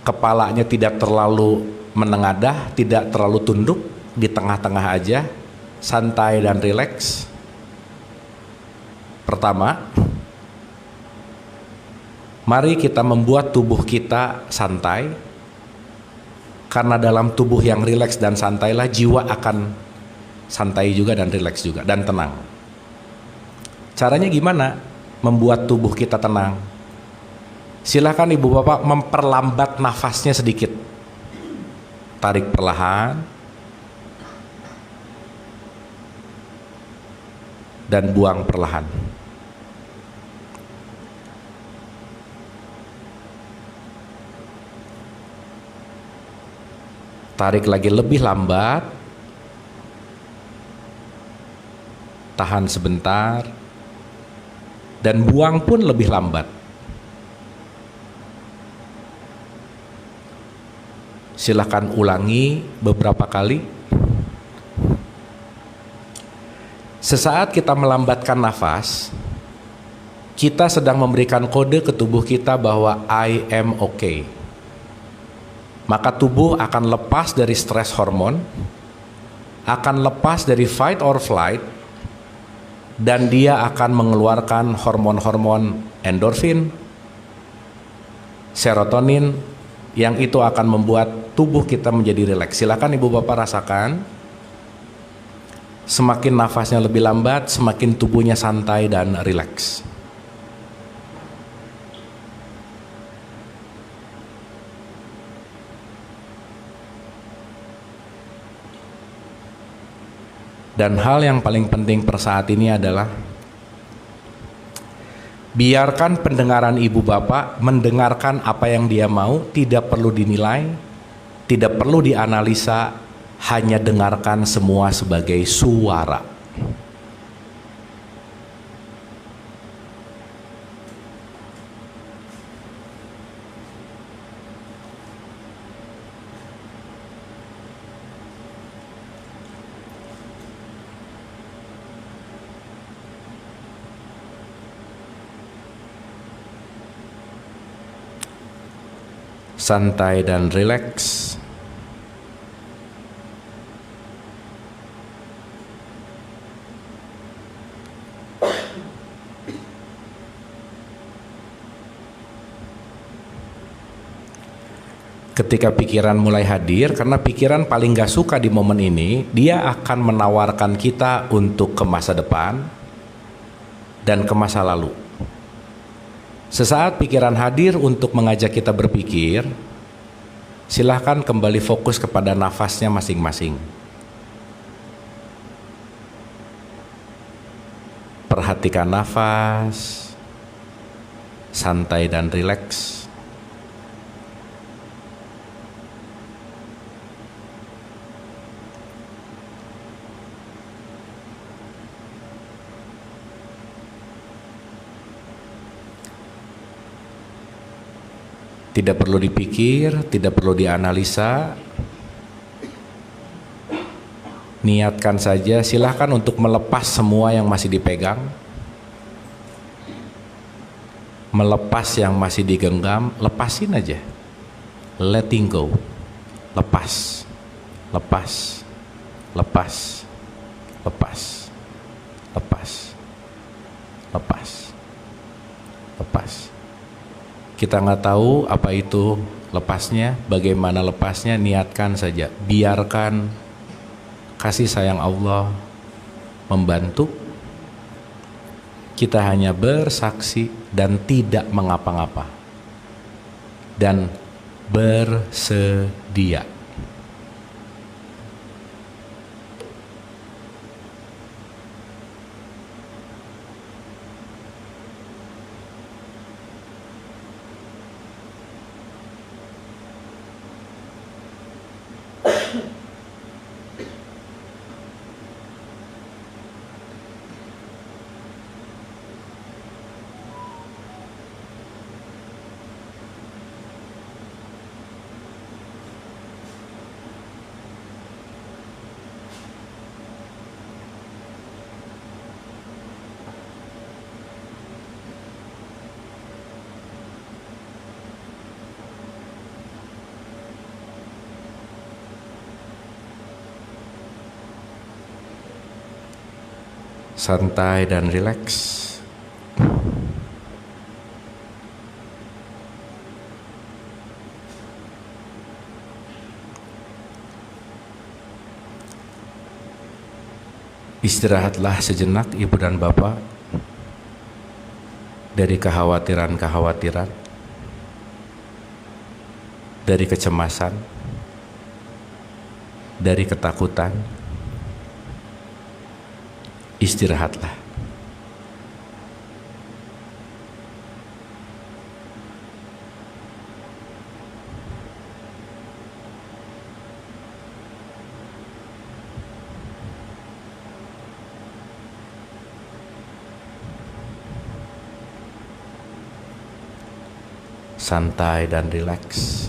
Kepalanya tidak terlalu menengadah, tidak terlalu tunduk, di tengah-tengah aja, santai dan rileks. Pertama, mari kita membuat tubuh kita santai, karena dalam tubuh yang rileks dan santailah jiwa akan santai juga dan rileks juga dan tenang. Caranya gimana membuat tubuh kita tenang? Silakan Ibu Bapak memperlambat nafasnya sedikit. Tarik perlahan dan buang perlahan. Tarik lagi lebih lambat. Tahan sebentar dan buang pun lebih lambat. Silakan ulangi beberapa kali. Sesaat kita melambatkan nafas, kita sedang memberikan kode ke tubuh kita bahwa I am okay. Maka tubuh akan lepas dari stres hormon, akan lepas dari fight or flight, dan dia akan mengeluarkan hormon-hormon endorfin, serotonin, yang itu akan membuat tubuh kita menjadi rileks. Silakan ibu bapak rasakan. Semakin nafasnya lebih lambat, semakin tubuhnya santai dan rileks. Dan hal yang paling penting per saat ini adalah biarkan pendengaran ibu bapak mendengarkan apa yang dia mau, tidak perlu dinilai, tidak perlu dianalisa, hanya dengarkan semua sebagai suara. Santai dan rileks. Ketika pikiran mulai hadir, karena pikiran paling gak suka di momen ini, dia akan menawarkan kita untuk ke masa depan dan ke masa lalu. Sesaat pikiran hadir untuk mengajak kita berpikir, silahkan kembali fokus kepada nafasnya masing-masing. Perhatikan nafas, santai dan rileks. Tidak perlu dipikir, tidak perlu dianalisa. Niatkan saja, silahkan untuk melepas semua yang masih dipegang. Melepas yang masih digenggam, lepasin aja. Letting go. Lepas. Lepas. Lepas. Lepas. Lepas. Lepas. Lepas. Kita nggak tahu apa itu lepasnya, bagaimana lepasnya, niatkan saja. Biarkan kasih sayang Allah membantu. Kita hanya bersaksi dan tidak mengapa-ngapa. Dan bersedia. Santai dan rileks. Istirahatlah sejenak ibu dan bapak dari kekhawatiran-kekhawatiran, dari kecemasan, dari ketakutan. Istirahatlah. Santai dan rileks.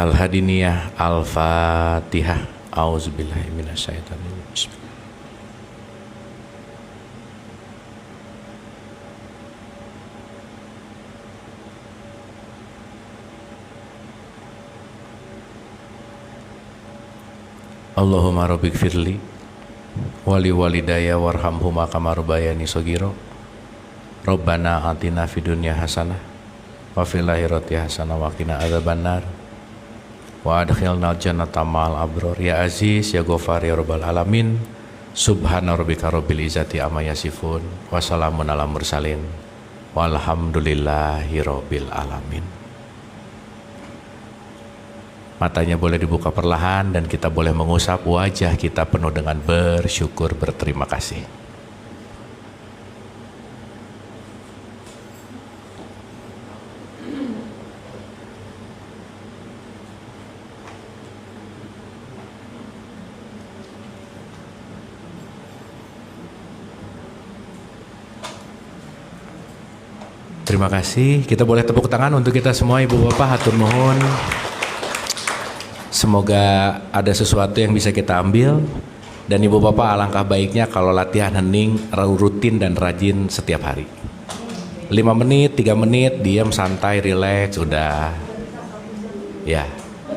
Al-Hadiniyah Al-Fatihah. A'udzubillahi minasyaitonir rajim. Bismillah. Allahumma rabbik firli wali walidaya warhamhuma kama rabbayani shaghira. Rabbana atina fid dunya hasanah wa fil akhirati hasanah wa qina adzabannar wa adkhilnal jannata ma'al abrar. Ya Aziz ya Ghafar ya Rabbal alamin. Subhana rabbika rabbil izzati amma yasifun wa salamun alal mursalin walhamdulillahi rabbil alamin. Matanya boleh dibuka perlahan dan kita boleh mengusap wajah kita penuh dengan bersyukur, berterima kasih. Terima kasih. Kita boleh tepuk tangan untuk kita semua Ibu Bapak, hatur nuhun. Semoga ada sesuatu yang bisa kita ambil. Dan Ibu Bapak, alangkah baiknya kalau latihan hening rutin dan rajin setiap hari. 5 menit, 3 menit, diam, santai, rileks, udah. Ya,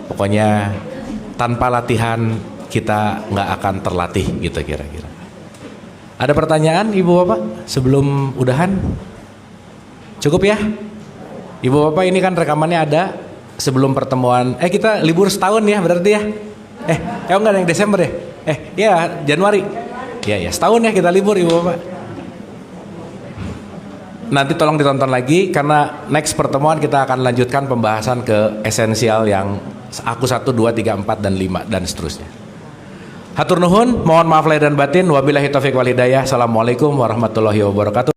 pokoknya tanpa latihan kita nggak akan terlatih gitu kira-kira. Ada pertanyaan Ibu Bapak sebelum udahan? Cukup ya? Ibu Bapak, ini kan rekamannya ada sebelum pertemuan. Kita libur setahun ya berarti ya? Enggak, yang Desember ya? Ya Januari. Ya setahun ya kita libur Ibu Bapak. Nanti tolong ditonton lagi karena next pertemuan kita akan lanjutkan pembahasan ke esensial yang aku 1, 2, 3, 4, dan 5 dan seterusnya. Hatur nuhun, mohon maaf lahir dan batin. Wabillahi taufiq wal hidayah. Assalamualaikum warahmatullahi wabarakatuh.